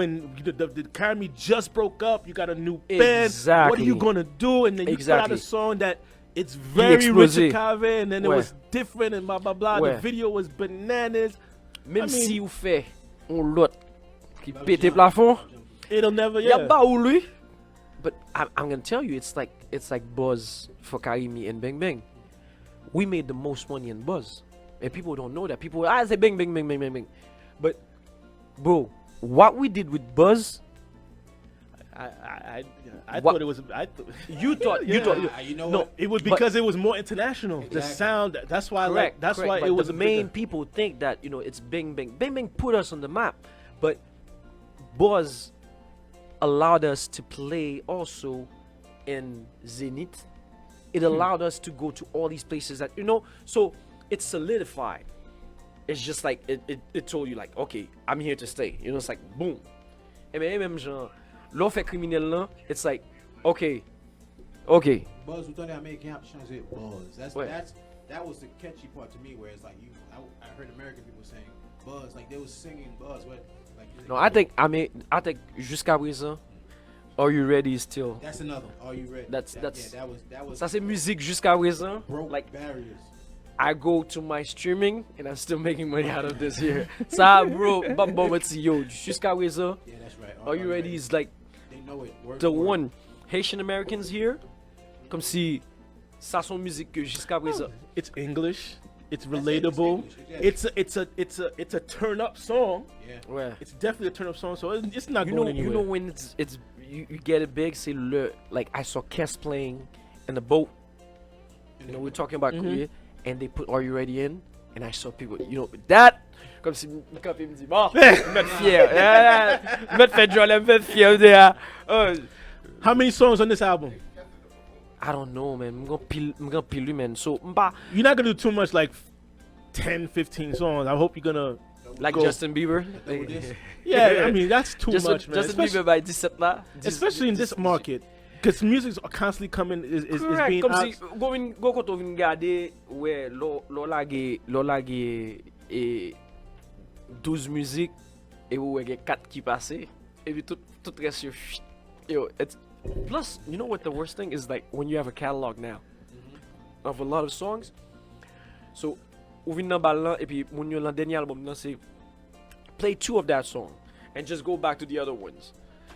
the Academy just broke up. You got a new band. What are Exactly. you gonna do? And then you put out a Exactly. song that it's very rich explosé. Cave, and then it Ouais. was different and blah blah blah. Ouais. The video was bananas. même I mean- si ou fait on lot qui pète plafond, It'll never y a yeah. ba ou lui. But I'm gonna tell you, it's like Buzz for Karimi and Bang Bang. We made the most money in Buzz, and people don't know that. People say Bang Bang Bang Bang Bang Bang, but bro, what we did with Buzz, I What- thought it was. you thought you know No, what? it was But- because it was more international. The Exactly. sound. That's why. correct. That's correct, why but it was the a main bigger- people think that it's Bang Bang. Bang Bang put us on the map, but Buzz allowed us to play also in Zenith. It allowed us to go to all these places that so it's solidified. It's just like it told you like, okay, I'm here to stay. It's like boom. Et même genre l'on fait criminel là, it's like okay. Buzz, we thought that American Hop changer Buzz. Ouais. That was the catchy part to me, where it's like I heard American people saying Buzz, like they was singing Buzz. What? Like No, I think jusqu'à présent, Are You Ready is still. that's another. Are you ready? That's- that was Ça c'est musique jusqu'à présent. broke Like barriers. I go to my streaming and I'm still making money out of this here. Ça bro, yo, jusqu'à présent. Yeah, that's right. Are You Ready is like They know it. Word the for word. one. Haitian Americans here, comme si ça son musique que jusqu'à présent. It's English. It's That's it, relatable. it's It's a turn up song. Yeah. Ouais. It's definitely a turn up song. So it's not You going know, anywhere. you know when you get it big, c'est le like I saw Kes playing in the boat. We're talking about Korea, and they put Are You Ready in, and I saw people, that comme si quand il me dit bon, mettre fier, mettre fait Joel, mettre fier there. How many songs on this album? I don't know, man. I'm gonna pile man. So mba You're not gonna do too much, like 10, 15 songs. I hope you're gonna. like Go. Justin Bieber. Double disc. Yeah, I mean that's too much, man. Justin Especially, Bieber by 17 là. especially in this market, because music's constantly coming is Correct, being comme out. si go koto vin gade where lo lage e 12 musique et ou gen 4 qui passé et puis tout reste sur yo it's plus you know what the worst thing is like when you have a catalog now of a lot of songs so ou vin nan bal lan et puis moun yo lan dernier album nan c'est play 2 of that song and just go back to the other ones.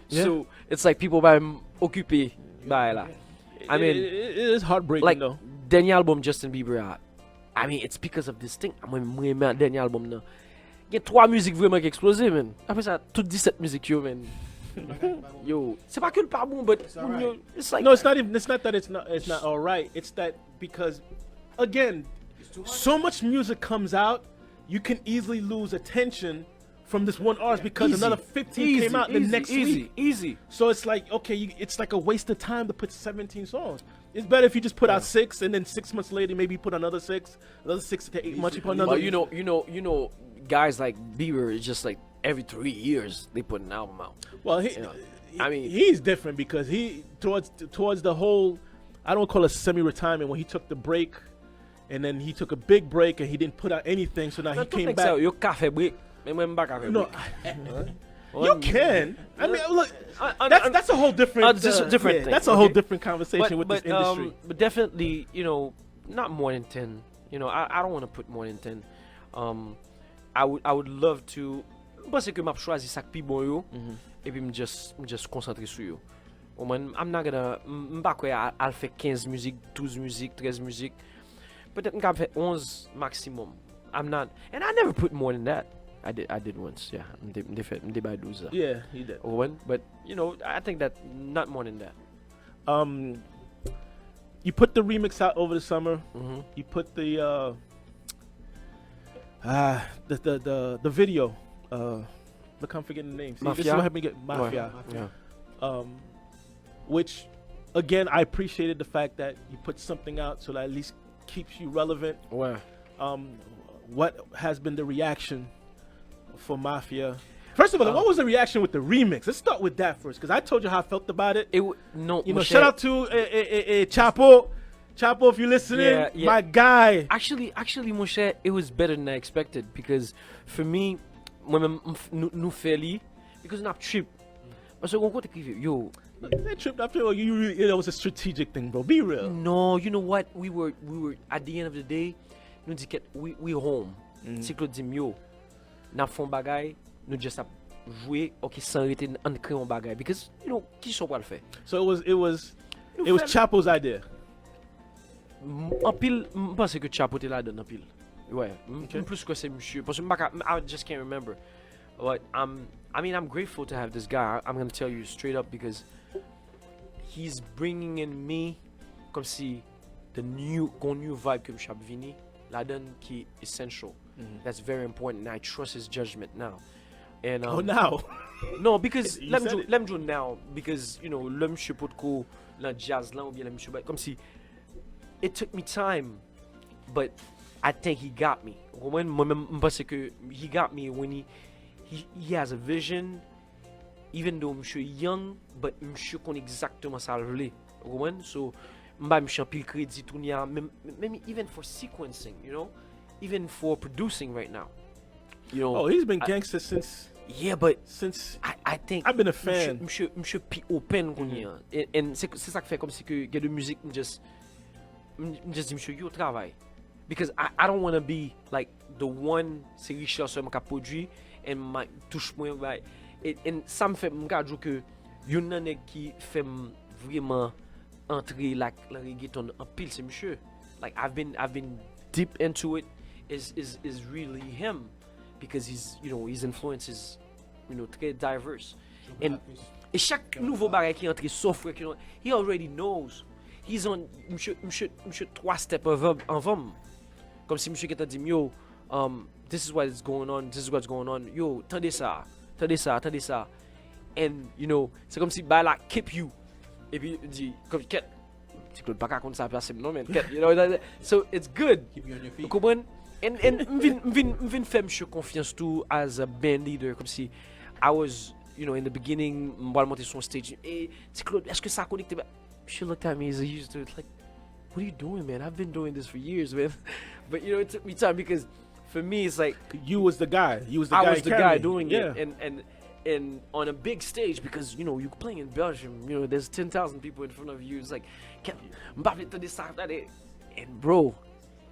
Yeah. So it's like people by occupé by là. I mean, it is heartbreaking like though. dernier album Justin Bieber a. I mean, it's because of this thing. Moi moi dernier album là. Il y a 3 musiques vraiment qui explosé man. Après ça, toutes 17 musiques yo man. Yo, c'est pas que le pas bon, but alright. yo, it's like No, it's not even. It's not that it's not all right. It's that because, again, It's too much. so much music comes out, you can easily lose attention from this one artist because Easy. another 15 came out the next week. Easy. So it's like, okay, it's like a waste of time to put 17 songs. It's better if you just put out 6 and then 6 months later maybe you put another 6, another 6 to 8 months you put another. But you know, guys like Bieber is just like every 3 years they put an album out. Well, I mean- he's different because he towards the whole, I don't call it semi-retirement when he took the break, and then he took a big break and he didn't put out anything. So now he came back. Yo café break. Mais moi m'pa café No, break. you can. I mean, look, I- that's a whole different. That's a different thing, That's a whole okay? different conversation with this industry. But definitely, you know, not more than 10. You know, I don't want to put more than 10. I would love to. Parce que m'a choisi ça pi bon yo. Et puis me just concentrer sur yo. I'm not gonna m'pa quoi I'll faire 15 musiques, 12 musiques, 13 musiques. Peut-être m'ka faire 11 maximum. I'm not, and I never put more than that. I did once, yeah. M'de by 12. Yeah, he did. But you know, I think that not more than that. You put the remix out over the summer. Mhm. You put the video. Look, I'm forgetting the name. See, this is Mafia? what helped me get Mafia. Yeah. Which, again, I appreciated the fact that you put something out so that at least keeps you relevant. Ouais. What has been the reaction for Mafia? First of all, what was the reaction with the remix? Let's start with that first, because I told you how I felt about it. No, You know, Moshe, shout out to Chapo. Chapo, if you're listening, Yeah, yeah. my guy. Actually, Moshe, it was better than I expected because for me, moi-même, nous fairly because not trip. Parce qu'on compte écrire, yo, That trip after all, it was a strategic thing, bro. Be real. no, you know what? We were at the end of the day, nous dit que we home. C'est Claude dit yo, n'a font bagay, nous just a jouer, ok, sans arrêter en créer un bagay because you know qui sont pas le faire. So it was Chapo's idea. En pile, je pense que Chapo était là dedans en pile. Ouais, Okay. plus que c'est monsieur. Parce que I just can't remember. But I mean, I'm grateful to have this guy. I'm gonna tell you straight up because he's bringing in me comme si the new vibe que je vini la donne qui est essential. That's very important. And I trust his judgment now. And Oh, now. no, because You let said me it. do now because you know le monsieur pot ko la jazz là ou bien le monsieur comme si it took me time but I think he got me. Moi-même parce que he got me when he has a vision even though monsieur young but monsieur connaît exactement ça le voulait. So m'ba monsieur pile crédit tout nia même even for sequencing, you know, even for producing right now. You know. Oh, he's been gangster since Yeah, but I think I've been a fan. Monsieur pi open qu'on y a. Et c'est ça qui fait comme si que y a de musique just dit monsieur yo travail. Because I don't want to be like the one c'est Richard seulement qui produit and my touche moi right. Et ça me fait m'ka dire que yon nan nèg qui fait vraiment entrer like la reggaeton en pile c'est monsieur. Like I've been deep into it is really him. Because his influence is, très diverse. And chaque nouveau bagay qui entre software, he already knows. He's on, monsieur 3 steps avant. Comme si monsieur qui t'a dit, yo, this is what's going on. Yo, tendez ça. And, c'est comme si, bah là, keep you. Et puis, il dit, comme, ket. C'est que le baka contre ça, non, man, ket. So it's good. Keep you on your feet. Vous comprenez? And m'vin fait monsieur confiance tout as a band leader comme si I was in the beginning m'bal monter sur stage et c'est Claude est-ce que ça connecte she looked at me as I used to like what are you doing man I've been doing this for years man but it took me time because for me, it's like You was the guy. You was the I guy was the guy carrying. doing Yeah. it, and on a big stage because you know you're playing in Belgium. You know, there's 10,000 people in front of you. It's like, Mbappe to this after that, and bro,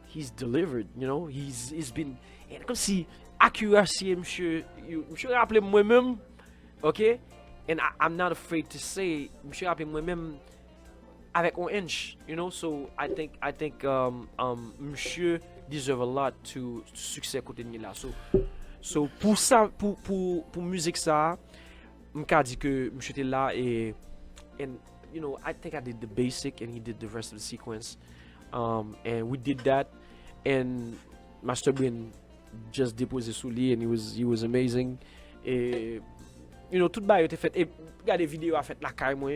he's delivered. You know, he's been. And comme si accuracy, monsieur rappelé moi-même, okay, and I'm not afraid to say, monsieur rappelé moi-même avec un inch, you know. So I think monsieur deserve a lot to succès côté ni là. So pour ça, pour musique ça, m'ka dit que monsieur était là et and you know I think I did the basic and he did the rest of the sequence, and we did that, and Master Brain just déposé sous lui and he was amazing. Et you know tout bail était fait et regardez vidéo a fait la caille moi,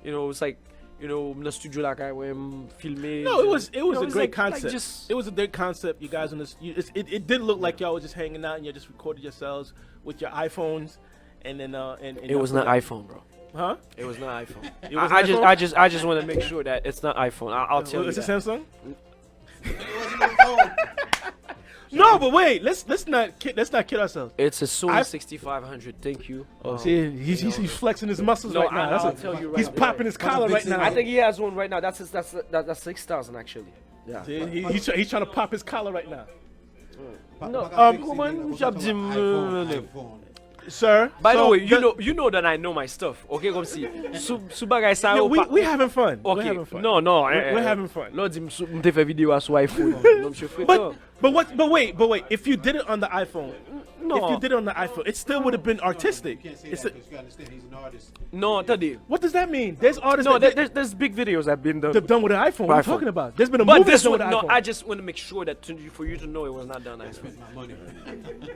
you know it's like. You know, in the studio like I went filmé. No, it was a great like concept. just, it was a great concept. You guys on this, it did look like y'all were just hanging out and you just recorded yourselves with your iPhones, and then and it was not iPhone, bro. Huh? It was not iPhone. It was I just want to make sure that it's not iPhone. I'll tell you. Is it that. Samsung? It wasn't your phone. No, but wait. Let's not kid ourselves. It's a Sony 6500. Thank you. Oh, see, he's flexing his muscles No, right now. I'll tell you right he's now. popping his collar right now. I think he has one right now. That's 6,000 actually. Yeah. See, he's trying to pop his collar right now. No, iPhone. Sir. By the so way, you know that I know my stuff. Okay, comme si sou bagay sa yeah, yo pa- we having fun. Okay. We're having fun. No. We're having fun. L'autre dit m'te fait vidéo à sur iPhone. Non, monsieur frère. But wait. If you did it on the iPhone, No. if you did it on the iPhone, it still would have been artistic. You can't say It's that a- because you gotta understand he's an artist. No, attendez. what does that mean? There's artists No, that there's big videos that have been done. they've done with an iPhone. What are you iPhone. talking about? There's been a But movie this that's done one, with no, an I iPhone. just want to make sure that for you to know it was not done on iPhone. My money.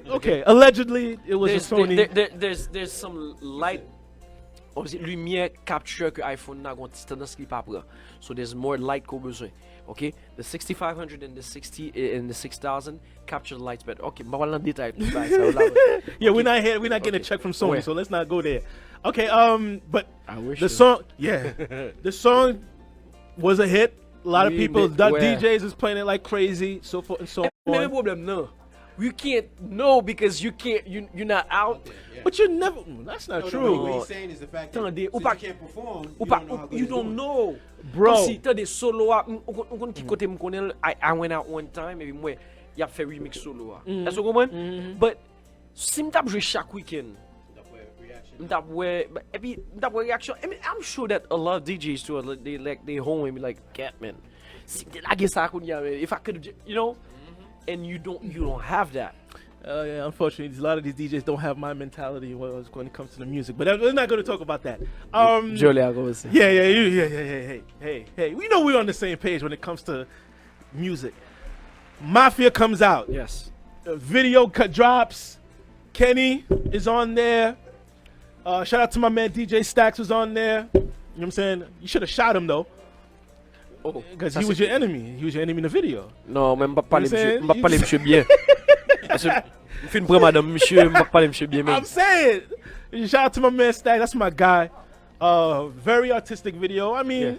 Okay, allegedly it was There's, a Sony. there's some light, obviously lumière capture que iPhone n'a gon tendance qui pas prend. So there's more light qu'on besoin. Okay, the 6500 and the 60 and the 6000 capture the lights better. Okay, but on détail. Yeah, we're not here. We're not getting a Okay. check from Sony, Where? so let's not go there. Okay, but I wish the song, yeah, the song was a hit. A lot of We people, did- the where? DJs is playing it like crazy, so forth and so Mais le on. problème non. You can't know because you're not out. Yeah. But you never. That's not No, true, what he's saying is the fact that Attendez, since ou pas- you can't perform, Ou you pas, don't know how good you it's don't doing. know. bro. Comme si t'as des solo à, on connaît qui côté me connaît. I went out one time et moi y a fait remix solo à. Est-ce que vous comprenez? But si m'tap jouer chaque week-end, That way of reaction. m'tap ouais, et puis m'tap ouais reaction. I mean, I'm sure that a lot of DJs too, they home and be like, "Cat man, si t'es là ça kounya, if I could, you know." And you don't have that. Yeah, unfortunately, a lot of these DJs don't have my mentality when it comes to the music. But we're not going to talk about that. Jolly I go say. Hey. We know we're on the same page when it comes to music. Mafia comes out. Yes. Video drops. Kenny is on there. Shout out to my man DJ Stacks was on there. You know what I'm saying? You should have shot him though, Oh, because he was your enemy. He was your enemy in the video. Non, même pas parler You monsieur, pas parler saying? monsieur bien. Parce que fin prendre madame monsieur, pas parler monsieur bien même. I'm saying, shout out to my man Stack. That's my guy. Very artistic video. I mean, Yeah.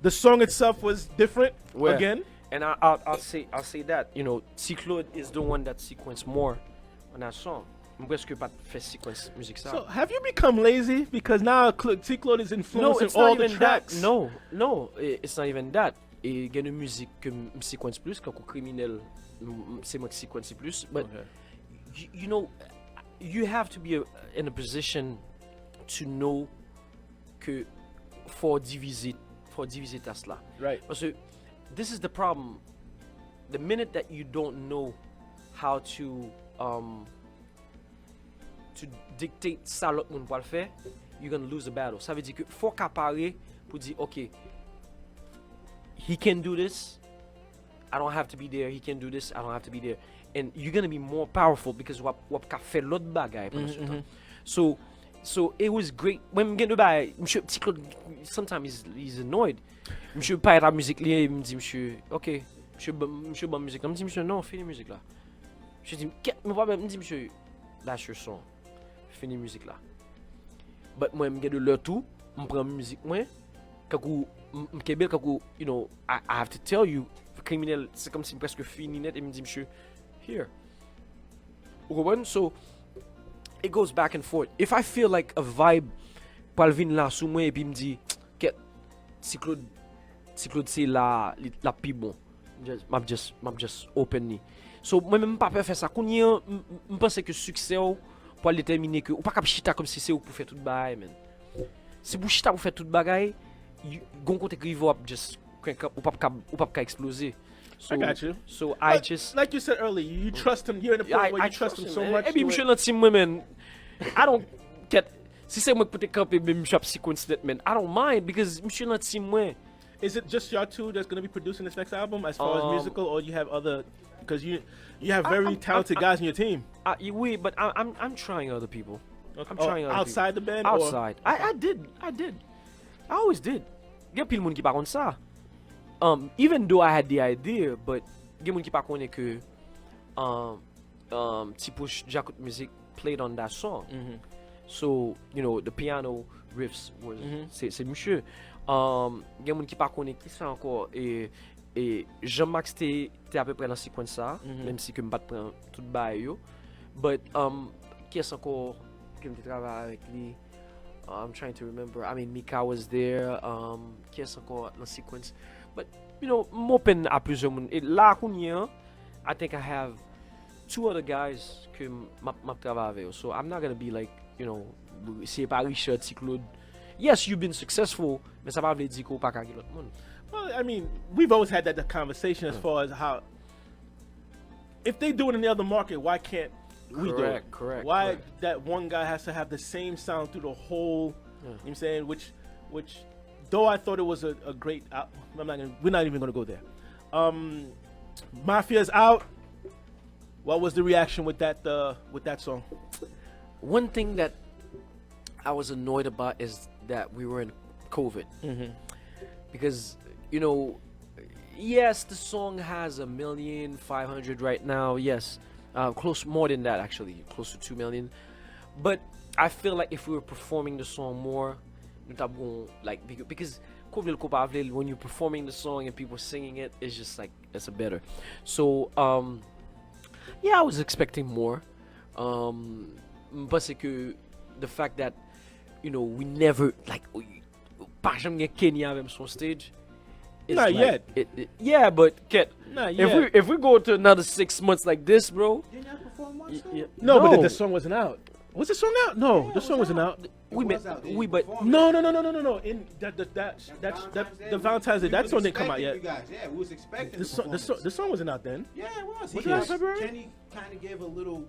the song itself was different. Where? Again, And I'll say that, you know, C Claude is the one that sequenced more on that song. Presque pas fait sequence musique ça. so have you become lazy because now T Claude is No, influencing it's all not the even that. tracks? No, it's not even that. Et il y a une musique que me sequence plus quand criminel c'est moi qui sequence plus, but Okay. you know, you have to be in a position to know que faut diviser ta cela. Right. Parce que this is the problem. The minute that you don't know how to dictate ça l'autre monde pour le faire, you're gonna lose the battle. Ça veut dire que faut qu'apparaître pour dire OK, he can do this. I don't have to be there. He can do this. I don't have to be there. And you're gonna be more powerful because what ka fait l'autre bagaille pendant ce temps. So it was great. When get by, monsieur petit Claude, sometimes he's annoyed. Monsieur pas la musique là, il me dit monsieur, OK, monsieur bonne musique. Il me dit monsieur non, fais la musique là. Je dis me dit monsieur, lâche le son. Fini musique là. But moi me get de leur tout, me prend musique moi. Kakou m'kebel kakou, you know, I have to tell you, criminel, c'est comme si presque fini net et me dit monsieur, here. So it goes back and forth. If I feel like a vibe pral vin la sou mwen epi m'di ket si Claude c'est la pi bon. M'a just open ni. So moi même pas faire ça. Kounye m'pense que succès ou pour déterminer que ou pas cap chita comme si c'est ou pour faire tout bagay man. Si vous chita pour faire tout bagay, gon kote que vous just crank up ou pas exploser. So, I got you. So But I just like you said earlier, you trust him. You're in a point where you trust him so much. Maybe to I'm it- sure not team women. I don't get. Si c'est moi qui put up et me shop sequence that man, I don't mind because I'm sure not team women. Is it just y'all two that's gonna be producing this next album, as far as musical, or you have other? Because you have very talented guys in your team. Oui, but I'm trying other people. I'm Oh, trying other outside the people. band. Or? Outside. I did. I always did. Gen pile moun ki pa kon sa. Even though I had the idea, but gen moun ki pa konnen que Tipush Jakut Music played on that song. So, you know, the piano riffs was c'est monsieur. Gen moun ki pa konnen ki sa encore et Jean-Max t'es à peu près dans séquence ça, même si que m'pas prend tout bail yo. But qui est encore que me travaille avec lui? I'm trying to remember. I mean, Mika was there. Qui est encore dans séquence? But you know, m'open à plusieurs moun. Et là I think I have 2 other guys que m'a travaille avec. So I'm not gonna be like, you know, c'est pas Richard, c'est Claude. Yes, you've been successful, mais ça va veut dire qu'on pas qu'à l'autre monde. Well, I mean, we've always had that conversation as far as how, if they do it in the other market, why can't we do it? Correct. Why that one guy has to have the same sound through the whole? You know what I'm saying? Which, though I thought it was a great, we're not even gonna go there. Mafia's out. What was the reaction with that song? One thing that I was annoyed about is that we were in COVID. Because, you know, yes, the song has 1,500,000 right now. Yes, close more than that actually, close to 2 million. But I feel like if we were performing the song more, like because when you're performing the song and people singing it, it's just like it's a better. So yeah, I was expecting more. But c'est que the fact that, you know, we never like. Pas jamais Kenya même son stage. It's Not like, yet. Yeah, but Ket, Not yet. if we go to another 6 months like this, bro. Didn't y'all perform much though? No, but the song wasn't out. Was the song out? No, Yeah, the song wasn't out. we was met, out. They we but performed it. No. In the Valentine's Day. We That was song didn't come out expecting yet. you guys. Yeah, we was expecting The song wasn't out then. Yeah, it was. Was it out February? Kenny kind of gave a little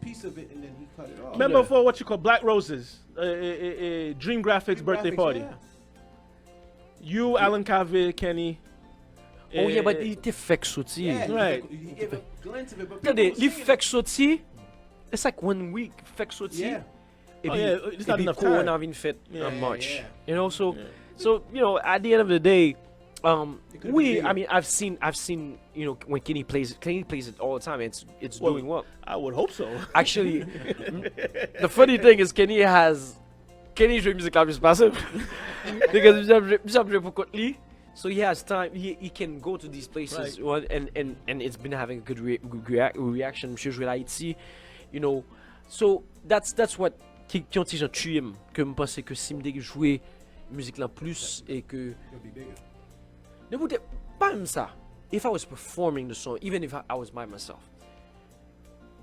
piece of it and then he cut it off. Remember Yeah. for what you call Black Roses, Dream Graphics birthday Graphics, party. yeah. You, Alan Kaveh, Kenny. oh yeah, but il était fait sorti. Yeah, Right. He gave a glance of it, but Regardez, people il was fait sorti. It's like 1 week fait sorti. Yeah. Et Oh, puis, yeah, it's not et puis enough Corona time. vient fait Yeah, en March. yeah. You know, so Yeah. so you know, at the end of the day, could've been bigger. I mean, I've seen, you know, when Kenny plays it all the time. It's Well, doing well. I would hope so. Actually, the funny thing is Kenny joue musique la plus passive because he's pour Kotli, so he has time. He can go to these places, Right. and it's been having a good reaction. Monsieur joué Haïti, you know, so that's what qui ont dit tué que me pense que si me jouer musique là plus et que It'll be bigger. ne vous pas même ça. If I was performing the song, even if I was by myself,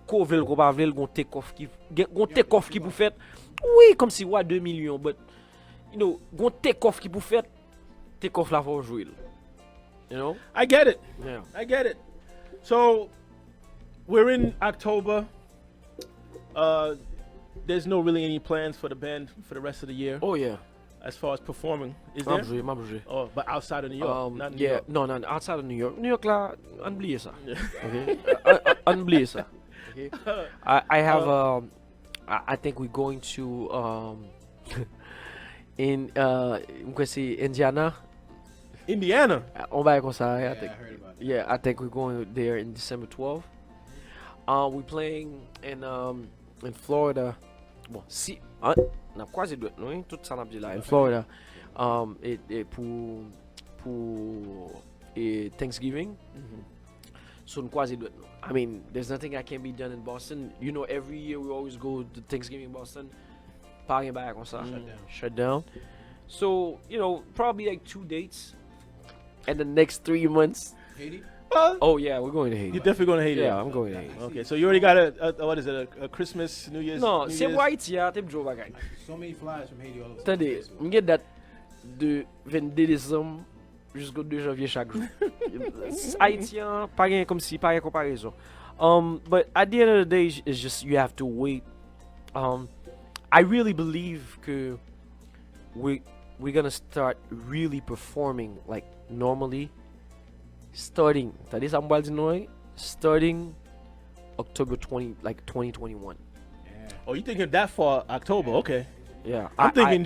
ko vel ko pa vel gon take off qui pour fait. Oui, comme si ouais 2 millions, but you know, gon take off qui pour fait, take off la pour jouer. You know? I get it. Yeah. I get it. So we're in October. There's no really any plans for the band for the rest of the year Oh yeah. as far as performing. Is M'a there? bougé. Oh, but outside of New York, not New Yeah, York. no, outside of New York. New York là, oubliez ça. Okay? Oubliez ça. Okay? I have I think we're going to in Indiana. Indiana. On va comme ça, I Yeah, think. I heard about that. Yeah, I think we're going there in December 12th. We're playing in Florida. Bon, si n'a quasi deux, non? Tout ça n'a pas dit là. In Florida, et pour Thanksgiving. So quasi do it. I mean, there's nothing that can be done in Boston. You know, every year we always go to Thanksgiving in Boston. Parking back on shut down. So, you know, probably like 2 dates. And the next 3 months. Haiti? Oh yeah, we're going to Haiti. You're definitely going to Haiti. Yeah, I'm going to Haiti. Okay, so you already got a what is it? A Christmas, New Year's? Non, New c'est Year's? pour Haïti, hein, t'es Joe bagay. So many flies from Haiti all over. Attendez, je get date de 22 décembre jusqu'au 2 janvier chaque jour. Haïtien, pas rien comme si, pas rien comparaison. But at the end of the day, it's just you have to wait. I really believe que we're gonna start really performing like normally. Starting October 2021. Yeah. Oh, you thinking that far? October? Okay. Yeah. I'm thinking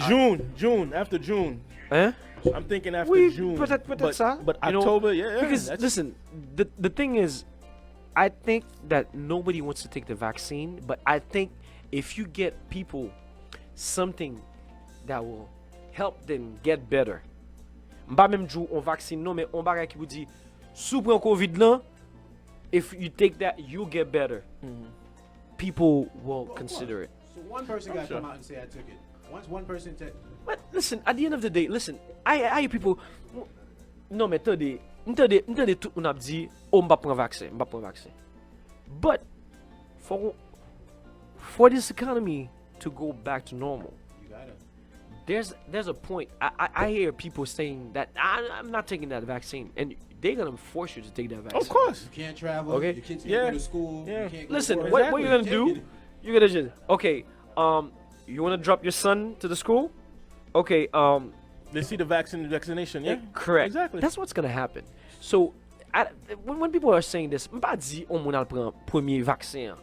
June, after June. Hein? I'm thinking after Oui, June. peut-être ça. But You know, October, yeah. Because that's- listen, the thing is, I think that nobody wants to take the vaccine, but I think if you get people something that will help them get better. M'pa même jou on vaccine non, mais on bagay qui vous dit sous prend Covid là, if you take that, you'll get better. People will consider it. So one person got to sure. come out and say I took it. Once one person took But listen, at the end of the day, listen, I hear people. Non, mais attendez, tout on a dit, oh, m'pa prendre vaccin. But for this economy to go back to normal, you got it. there's a point. I hear people saying that I'm not taking that vaccine, and they're gonna force you to take that vaccine. Of course. You can't travel. Okay. Your kids can't Yeah. go to school. Yeah. You can't go Listen, to work. what you're gonna You do? can't get it. You're gonna just okay. You wanna drop your son to the school? Okay. They see the vaccination, yeah? Correct. Exactly. That's what's gonna happen. So, when people are saying this, m'pa di on moun al pran premier vaccin.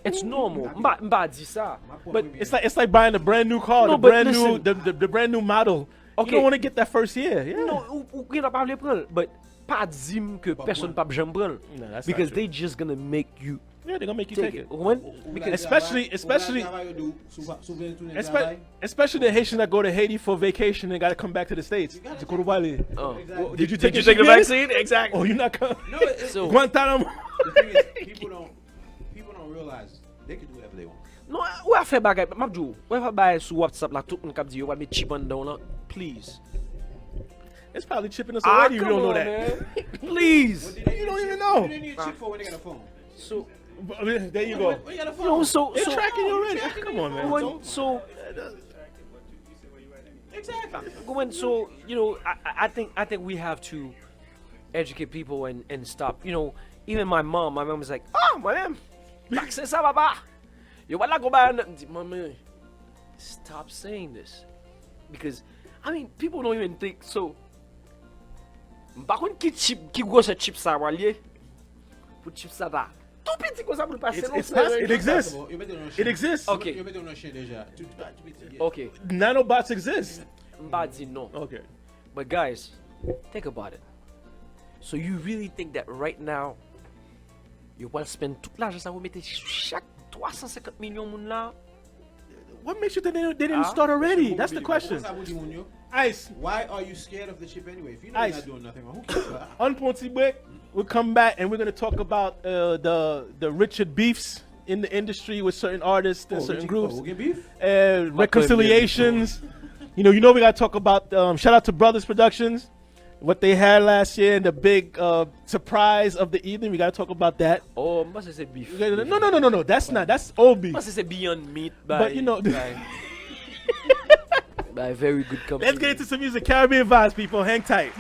It's normal. M'pa di ça. But It's like buying a brand new car, No, the but brand listen. new the brand new model. Okay. You don't want to get that first year, yeah. no, ou gen pa vle pran, but pas dim que personne pa jam pran. No, that's Because not true. they just gonna make you Yeah, they're gonna make you take take it. it. When? Because especially the Haitians that go to Haiti for vacation and gotta come back to the States. gotta To Kurubali. Oh. Exactly. Did you Did take you your take the shit yet? vaccine? Exactly. Oh, you not coming? No, it's, So- Guantanamo. the thing is, people don't realize they can do whatever they want. No, ou a fe bagay, mabdou, ou a fe bagay sou WhatsApp la tout moun kap di yo wad me chip on down la, please. It's probably chipping us already. You come don't know on, that. man. Please. You don't even know. What they need a chip for when they got a phone? So, There you go. When you got a phone? you know, so They're tracking you already. Come on, man. When, so Exactly. When, so you know, I think we have to educate people and stop. You know, even my mom was like, oh, madame, vaccin ça va pas. Yo wala go ba mama. Stop saying this, because I mean people don't even think so. Par contre, qui gros chip ça walier pour chip ça da. Tout petit comme ça pour passer It exists. It exists. Okay. Okay, Nanobots exist. m'ba di non. Okay. But guys, think about it. So you really think that right now you will spend tout l'argent ça vous mettez chaque 350 millions moun là? What makes you think they didn't start already? That's the question. Ice. Why are you scared of the chip anyway? If you know Ice. you're not doing nothing wrong, who cares? On Ponty Break, we'll come back and we're gonna talk about the Richard beefs in the industry with certain artists and certain groups, We'll get beef? reconciliations. You know we gotta talk about. Shout out to Brothers Productions, what they had last year and the big surprise of the evening. We gotta talk about that. Oh, must say beef. No. That's old beef. Must say beyond meat by, But you know, by a very good company. let's get into some music. Caribbean vibes, people. Hang tight.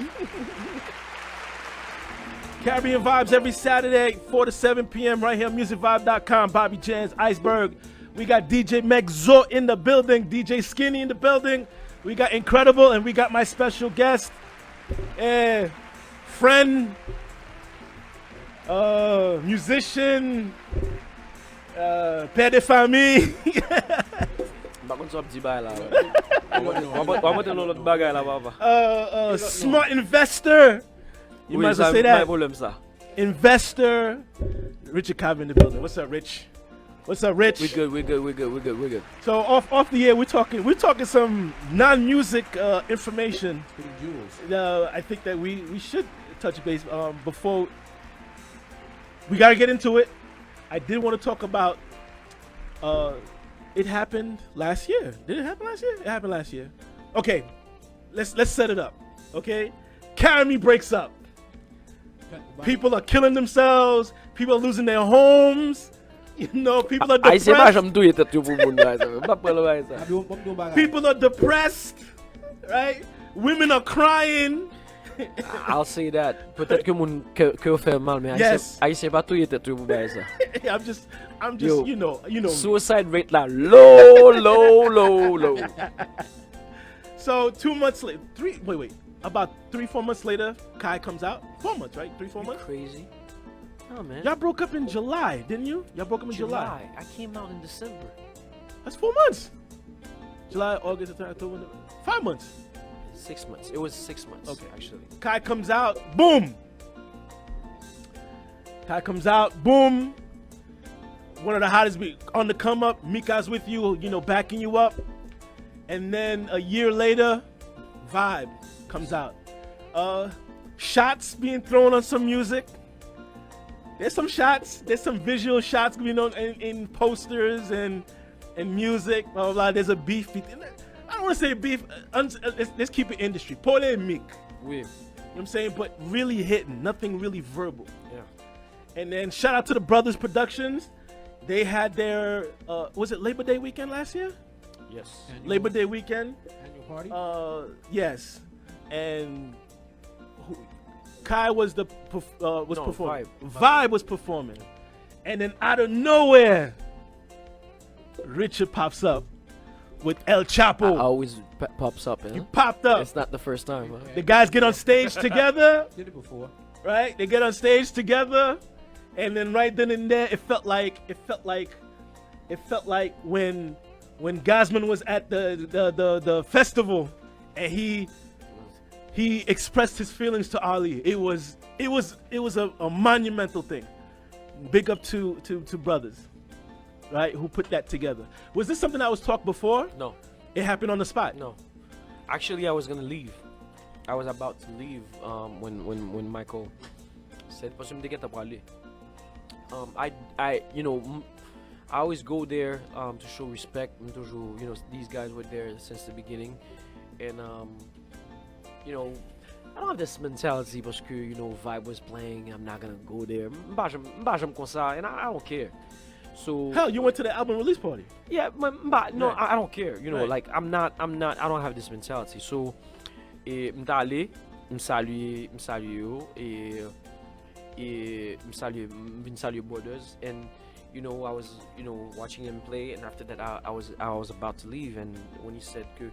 Caribbean vibes every Saturday, 4 to 7 p.m. right here on musicvibe.com. Bobby Jams, Iceberg. We got DJ Megzo in the building, DJ Skinny in the building. We got Incredible, and we got my special guest, friend, musician, père de famille. Par contre, ça petit bail là. On va te l'autre bagay là, papa. Smart investor. You might as well say that. Problème ça. Investor. Richard Cobb in the building. What's up, Rich? What's up, Rich? We good. So off the air, we're talking some non-music information. Jewels. I think that we should touch base before we gotta get into it. I did want to talk about. It happened last year. Did it happen last year? It happened last year. Okay, let's set it up. Okay, Carmi breaks up. People are killing themselves. People are losing their homes. You know, people are Ay, se ba depressed. jam touye tet yo pou moun ba sa. Ba pral ba sa. People are depressed, right? Women are crying. I'll say that. Peut-être que moun ke yo fè mal, mais Yes. ay se ba touye tet yo pou ba sa. I'm just, Yo, you know. Suicide rate la low. So 2 months later, about 3-4 months later, Kai comes out. 4 months, right? 3-4 months. Crazy. No, man. Y'all broke up in July, didn't you? Y'all broke up in July. I came out in December. That's 4 months. July, August, September, October, November. 5 months. 6 months. It was 6 months. Okay. Actually. Kai comes out, boom. Kai comes out, boom. One of the hottest on the come up. Mika's with you, you know, backing you up. And then a year later, Vibe comes out. Shots being thrown on some music. There's some shots. There's some visual shots going on in posters and music. Blah, blah, blah. There's a beef. I don't want to say beef. Let's keep it industry. Paul and Meek. Oui. You know what I'm saying? But really hitting. Nothing really verbal. Yeah. And then shout out to the Brothers Productions. They had their, was it Labor Day weekend last year? Yes. Labor Day weekend. Annual party? Yes. And Kai was performing. Vibe. Vibe was performing. And then out of nowhere, Richard pops up with El Chapo. Always pops up. He popped up. It's not the first time. Huh? The guys get on stage together, Did it before. right? They get on stage together, and then right then and there, it felt like when Gosman was at the festival, and he expressed his feelings to Ali. It was a monumental thing. Big up to brothers, right? Who put that together. Was this something that was talked before? No. It happened on the spot. No. Actually, I was gonna leave. I was about to leave when Michael said, "Parce que me get up aller." I always go there to show respect. These guys were there since the beginning, and I don't have this mentality because Vibe was playing. I'm not gonna go there. M'bajam kon sa, and I don't care. So Hell, you went to the album release party. yeah, no, Right. I don't care. Right. Like I don't have this mentality. So, m'ta allé, m'salue yo, m'salue Borders, and I was watching him play, and after that I was about to leave, and when he said que,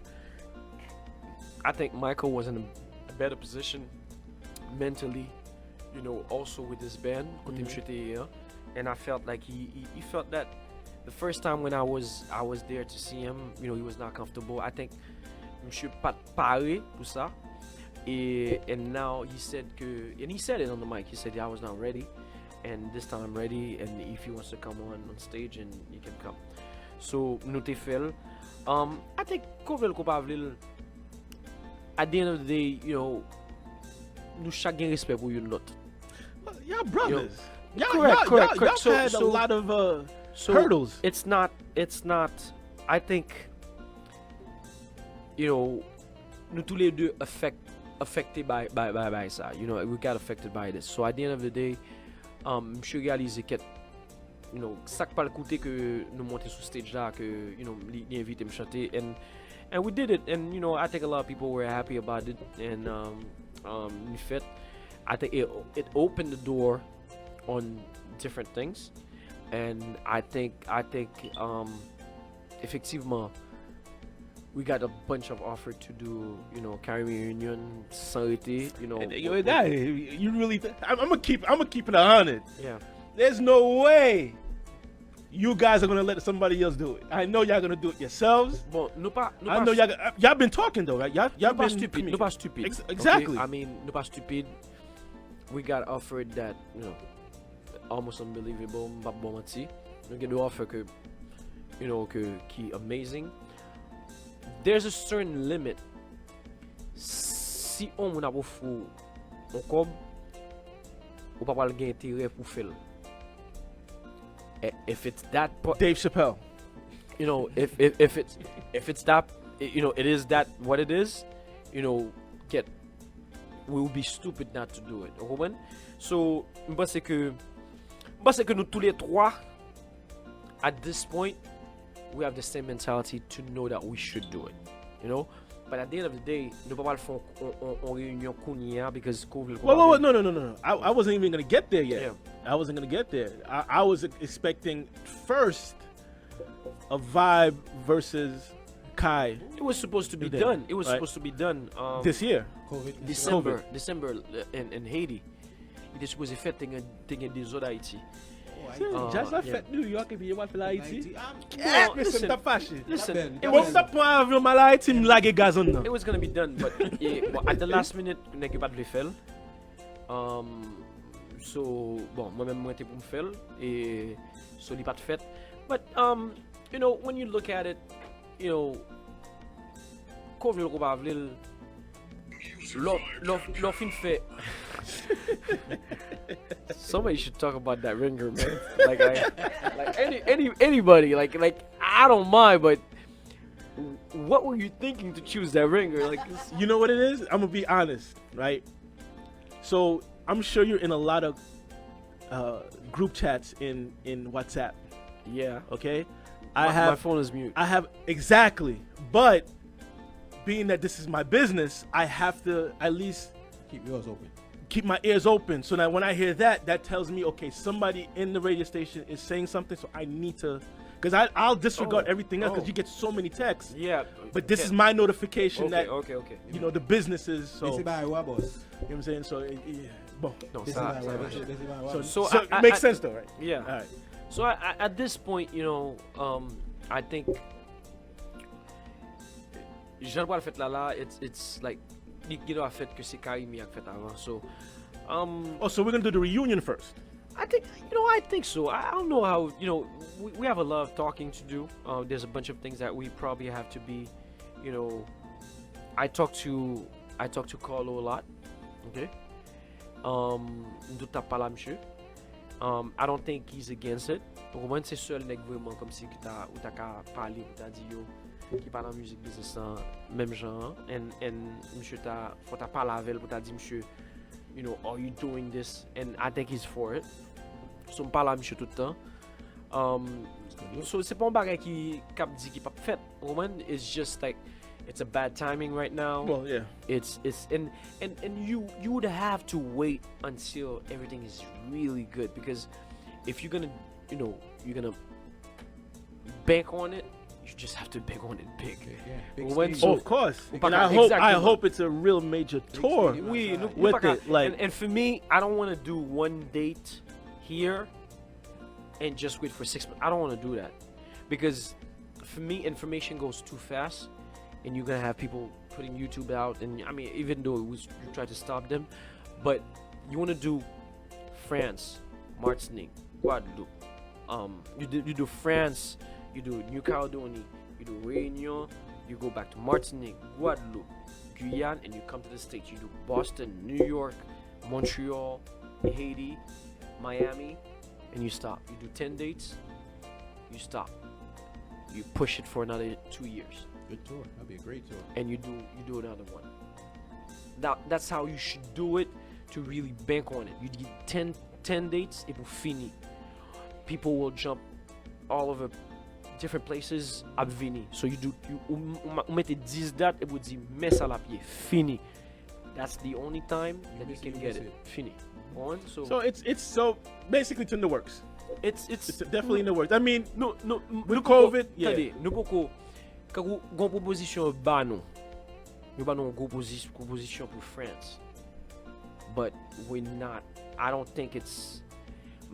I think Michael was in a better position mentally, also with this band, and I felt like he felt that the first time when I was there to see him, he was not comfortable. I think monsieur pas paré pour ça. And now he said and he said it on the mic. He said I was not ready, and this time I'm ready. And if he wants to come on stage, and he can come. So nous te fait. I think Kovel Kopavlil. At the end of the day, nous chacun respect pour une l'autre. Y'all brothers. Correct. Y'all So- had a so- lot of So hurdles. It's not. I think. Nous tous les deux affected by ça. We got affected by this. So at the end of the day, je réalise que, ça pas le côté que nous monter sur stage là, que li invité me chanter, and we did it, and I think a lot of people were happy about it, and in fact, I think it opened the door on different things, and I think effectivement we got a bunch of offer to do Caribbean Reunion sans été, You really? I'm gonna keep it 100. yeah. There's no way you guys are gonna let somebody else do it. I know y'all gonna do it yourselves. Bon, I know y'all been talking though, right? Y'all Nous pas been stupid. Nous pas stupid. Exactly. Okay? I mean, nous pas stupid. We got offered that, almost unbelievable. M'pa bon menti. Nous get the offer que, qui amazing. There's a certain limit. Si on n'a pas fou, on comme, ou pas pas le gain intérêt pour faire. if it's that Dave Chappelle. you know, if it's that, you know, it is that what it is, you know, get we will be stupid not to do it. Vous comprenez? So, c'est que nous tous les trois, at this point, we have the same mentality to know that we should do it. You know? But at the end of the day, nous pas le faire en réunion kounia because COVID. Whoa, no. I wasn't even gonna get there yet. Yeah. I wasn't gonna get there. I was expecting first a Vibe versus Kai It was supposed to be Today, done. It was right? supposed to be done this year. COVID. December in Haiti. Il était supposé faire ting des autres Haïti. Just la yeah. fête New York et puis il va faire Haïti. Well, Mais c'est ta fâché. Listen, Ben, it Bon, was ça point avion mal Haïti me lage gazon nan. it was gonna be done, but well, at the last minute, nèg pas de faire. So bon, moi-même moi était pour me faire et so li pas de fait. But you know, when you look at it, you know, COVID ko pa vle l'on fin fait. Somebody should talk about that ringer, man. Like anybody, like I don't mind, but what were you thinking to choose that ringer? Like, You know what it is? I'm gonna be honest, right? So I'm sure you're in a lot of group chats in WhatsApp. yeah. Okay, My phone is mute. I have exactly, but being that this is my business, I have to at least Keep yours open. keep my ears open so that when I hear that, that tells me, okay, somebody in the radio station is saying something, so I need to, because I'll disregard Oh, everything else because oh. you get so many texts. Yeah. But this okay. is my notification that Okay. you know the businesses. So This you is by what, boss? know what I'm saying. So yeah, bon. No, This is stop, by stop. what? This is by what? So, So so I- it makes I- sense though, right? Yeah. All right. So at this point, you know, I think Jean Paul fait là, it's like you know, a fait que c'est Kaimi a fait avant. So Oh, so we're gonna do the reunion first. I think, you know, I think so. I don't know how, you know, we have a lot of talking to do. There's a bunch of things that we probably have to be, you know, I talk to Carlo a lot. Okay. Nous parlé à monsieur. I don't think he's against it. Pour moi, c'est seul nèg vraiment comme si t'as parlé, ou t'as dit yo qui parle en musique business même genre and monsieur faut parler avec pour t'a dit monsieur, you know, are you doing this? And I think he's for it. So, je parle à monsieur tout le temps. So, c'est pas un bagage qui dit qui pas fait. Roman, it's just like, it's a bad timing right now. Well, yeah. It's and you would have to wait until everything is really good, because if you're gonna, you know, bank on it, you just have to bank on it big. Yeah, big When- stage. so- Oh, of course. Ou And pas- I exactement. hope it's a real major tour. stadium. Oui, With it, like- and for me, I don't want to do one date here and just wait for 6 months. I don't want to do that, because for me, information goes too fast, and you're gonna have people putting YouTube out. And I mean, even though you try to stop them, but you want to do France, Martinique, Guadeloupe. You do France, you do New Caledonia, you do Réunion, you go back to Martinique, Guadeloupe, Guyane, and you come to the States. You do Boston, New York, Montreal, Haiti, Miami, and you stop. You do 10 dates, you stop. You push it for another 2 years, Good tour. That'd be a great tour. and you do another one. That's how you should do it, to really bank on it. You get 10 dates, it will fini. People will jump all over different places à vini. So you mettez 10 dates et vous dites mets ça la pied, fini. That's the only time that you miss it, can you get miss it. it. Fini. On, so So it's so basically it's in the works. it's It's definitely in the works. I mean, no with COVID, yeah. Attendez, nous poko quand gon proposition ba nous. Nous ba nous gon proposition pour France. But we're not. I don't think it's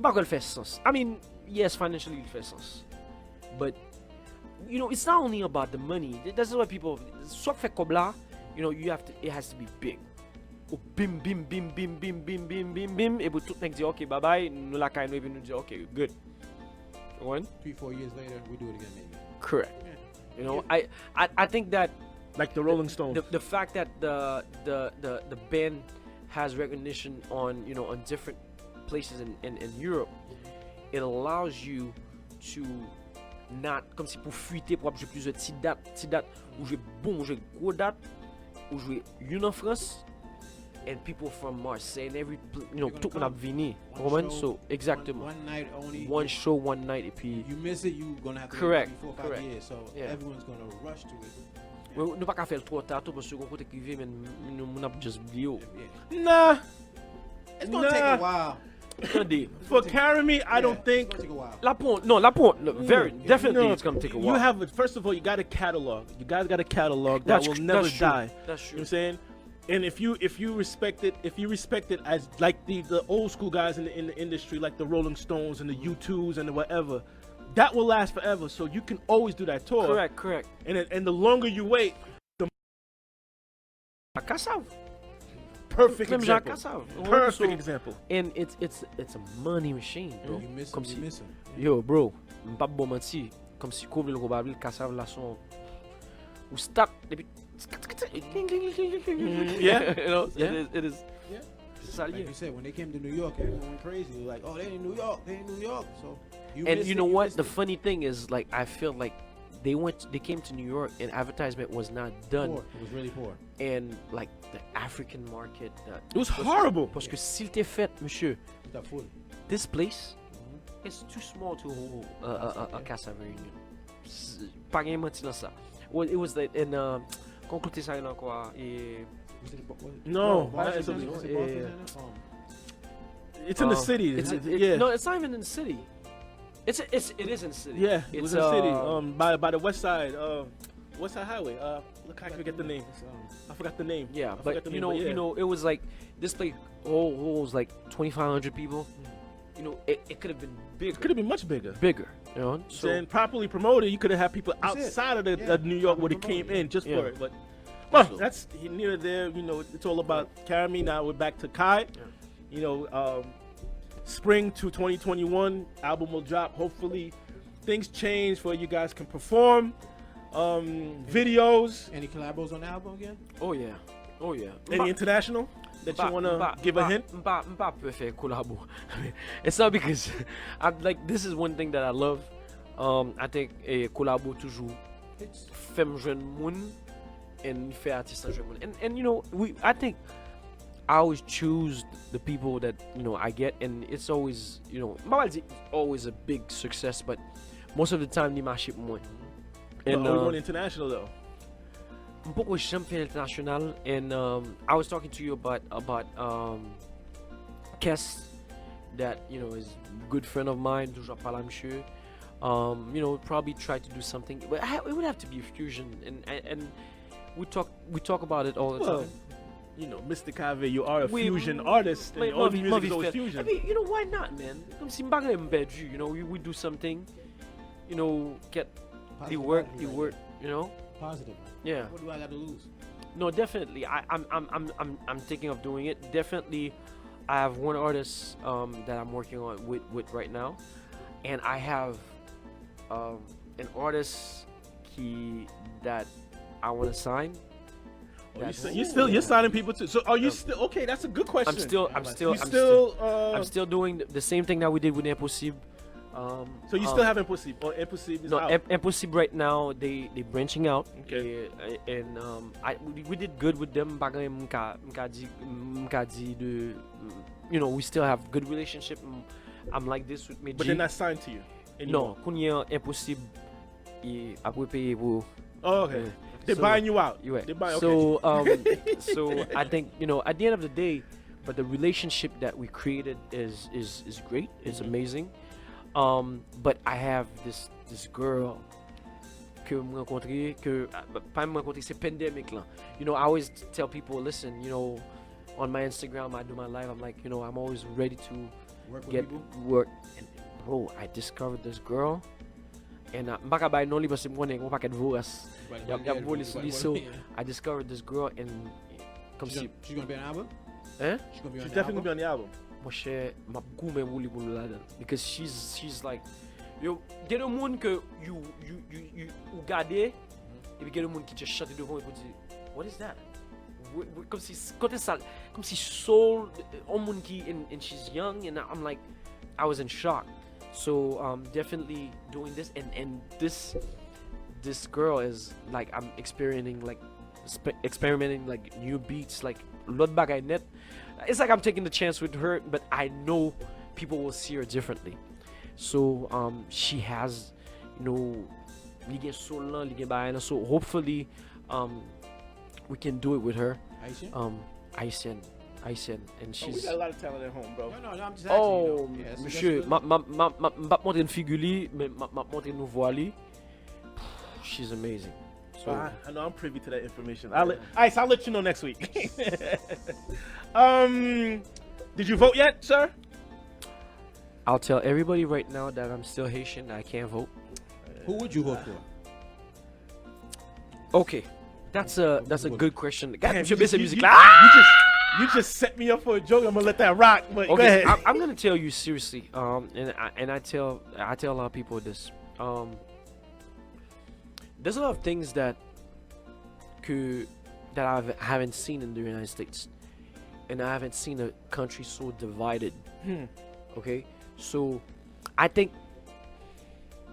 pas que le fait sens. I mean, yes, financially it fait sens. But you know, it's not only about the money. That's why people soit fait comme là, you know, it has to be big. Ou bim bim bim bim bim bim bim bim bim et pour tout le monde dire OK, bye bye, nous la caille nous nous dire OK, good. One? 3-4 years later, we do it again, maybe. Correct. You know, I think that like the Rolling Stones. the fact that the band has recognition on, you know, on different places in Europe, it allows you to not, comme si pour fuiter, pour jouer plusieurs petites dates, ou jouer bon, ou jouer gros dates, ou jouer une en France, and people from Marseille and every, tout le monde a venu. So, exactement. One night only. One show, one night, et puis. You miss it, you're gonna have to Correct, wait 4 or 5 years. So everyone's gonna rush to it. Nous pas qu'à faire trop tard, parce que côté privé, mais nous n'a just oublié. Nah. It's gonna take a while. Attendez. For Carry Me, I don't think. It's gonna take a while. La Ponte, very, definitely No, it's gonna take a while. You have, first of all, you got a catalog. You guys got a catalog that will never that's true. die. That's You true. know what I'm saying? And if you respect it as like the old school guys in the industry, like the Rolling Stones and the U2s and the whatever, that will last forever. So you can always do that tour. Correct. And the longer you wait, A Kassav. perfect Même Jean example. Kassav. Perfect So- example. And it's a money machine, bro. You miss Comme him, si, you miss him. yo, bro, m'pas bon menti. Comme si couvre le probable Kassav là son. Ou start, depuis. Yeah. You know, Yeah. it is. Yeah. C'est ça Like lié. you said, when they came to New York, everyone went crazy. They were like, oh, they in New York, So you And missed you it, know what? missed The it. funny thing is, like, I feel like they came to New York and advertisement was not done. Poor. It was really poor. And like the African market. It was horrible. Parce que s'il t'est fait, monsieur, It got full. this place is too small to hold a Casa Reunion. Pas rien menti dans ça. Well, it was like in conclure ça là quoi et Was it No, Barclays that's- Center? Was it yeah. Barclays Center? It's in the city. Yeah. No, it's not even in the city. It is in the city. Yeah, it was in the city. uh, By the West Side. West Side Highway. Look, I forget the name. I forgot the name. Yeah, I but forgot the you name, know, yeah. it was like this place holds like 2,500 people. You know, it could have been bigger. It could have been much bigger. You know, so And properly promoted, you could have had people That's it. outside of the Yeah, of New York where they properly came promoted, in just yeah. for it. But well, So- that's near there. You know, it's all about Carry Me. Now we're back to Kai. Yeah. You know, spring to 2021 album will drop. Hopefully, things change where you guys can perform. Videos. Any collabos on the album again? oh yeah. Any international that you wanna give a hint? Mpa peut faire collabo. It's not because I like this is one thing that I love. I think collabo toujours It's femme jeune moun and fait artiste jeune moun. And you know, I think I always choose the people that, you know, I get, and it's always, you know, it's always a big success, but most of the time ni marché pour moi. And And we want international though. Beaucoup champion international, and I was talking to you about Kes, that, you know, is a good friend of mine. Toujours parle monsieur. You know, probably try to do something, but it would have to be a fusion, and we talk about it all the Well, time. you know, Mr. Cave, you are a We- fusion artist, and Like, all the music Mavi is always Fest. fusion. I mean, you know, why not, man? Comme si mbaga mbedju, you know, we do something, you know, get the positive work, attitude, right? you know. Positive. Yeah. What do I got to lose? No, definitely. I'm thinking of doing it. Definitely, I have one artist that I'm working on with right now, and I have an artist that I want to sign. Oh, That's- you're signing people too. So are you still okay? That's a good question. I'm still You still doing the same thing that we did with Impossible. so you still have Impossible, or Impossible is No, out. Impossible right now. They branching out. Okay. And we did good with them. Bagay mka di de, you know, we still have good relationship. I'm like this with me. But they're not signed to you anymore. No, Kunya Impossible. Après payer pour. Oh, okay. Yeah. They're So- buying you out. You're right. They're buying, okay. So so I think, you know, at the end of the day, but the relationship that we created is great. It's amazing. But I have this girl que me rencontré pas me rencontré, c'est pandemic là. You know, I always tell people, listen, you know, on my Instagram, I do my live, I'm like, you know, I'm always ready to Work with get people? work. And bro, I discovered this girl, and mpaka bay non li parce que moi n'ai pas de voix. Y'a volé sur lui, so I discovered this girl, and comme si She's gonna be on the album? hein, She's gonna be on She's the definitely album? gonna be on the album. moi cher m'a goumé voulu pour là because she's like, yo, get a monde que you ou garder, et puis get a monde qui te chante devant et pour dire, what is that? Comme si côté ça, comme si soul, on monde qui and she's young, and I'm like, I was in shock. So definitely doing this, and this girl is like, I'm experimenting like new beats, like lot bagay net. It's like I'm taking the chance with her, but I know people will see her differently. So she has, li gen soul lan, li gen bagay lan. So hopefully we can do it with her. Haitian? Haitian, and Oh, we she's got a lot of talent at home, bro. No, I'm just asking. oh, Yeah, that's monsieur, really- m'ap montre une figure li, mais m'ap montre une voix li. She's amazing. So I know I'm privy to that information. Ice, I'll let you know next week. Did you vote yet, sir? I'll tell everybody right now that I'm still Haitian. I can't vote. Who would you vote for? Okay, that's a good question. God, Damn, monsieur, baisse musique you- là. you just set me up for a joke. I'm gonna let that rock. But go Okay, ahead. I'm gonna tell you seriously. And I tell a lot of people this. There's a lot of things that I haven't seen in the United States, and I haven't seen a country so divided. Okay, so I think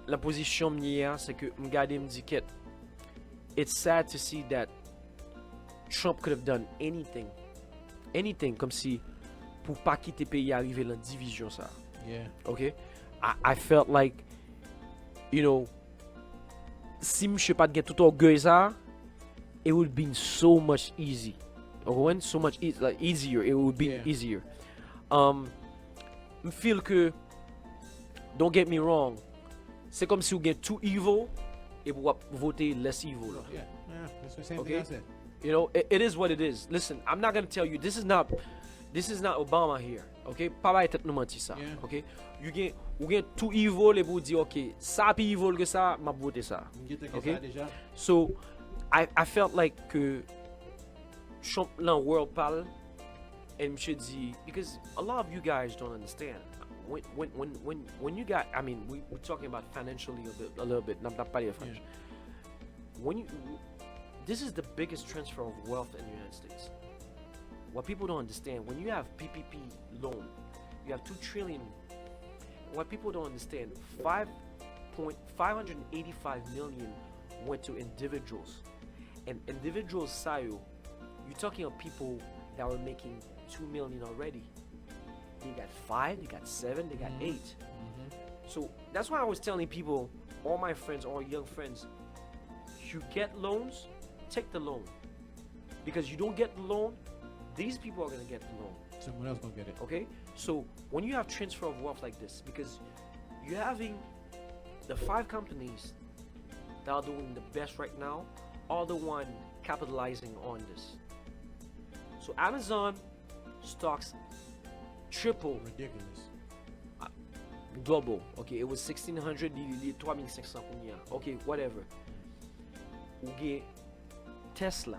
la position m'hier, c'est que m'gade m'di ket, it's sad to see that Trump could have done anything comme si pour pas quitter pays arriver dans division ça. Yeah. Okay, I felt like, si monsieur pas get tout orgueil ça, it would be so much easy. Or so much easier. It would be easier. I feel que, don't get me wrong, c'est comme si vous get too evil et vous voter less evil là. Yeah. That's the same Okay. thing I said. It is what it is. Listen, I'm not gonna tell you this is not Obama here. Okay, pas ba tête nous menti ça. Yeah. Okay, you get too evil et vous dire okay, ça plus evil que ça, m'a voter ça. Okay. So I felt like que Trump lan world parle and monsieur dit, because a lot of you guys don't understand. When you got, I mean, we're talking about financially a little bit. Not parler French. This is the biggest transfer of wealth in the United States. What people don't understand, when you have PPP loan, you have 2 trillion. What people don't understand, 585 million went to individuals. And individuals, Sayo, you're talking of people that were making 2 million already. They got 5, they got 7, they got 8. So that's why I was telling people, all my friends, all young friends, you get loans, take the loan. Because you don't get the loan, these people are going to get the loan. Someone else gonna get it. Okay? So when you have transfer of wealth like this, because you're having the 5 companies that are doing the best right now are the one capitalizing on this. So Amazon stocks triple Ridiculous. global. Okay, it was 1600, 3500 pour here. Okay, whatever. Ou get Tesla,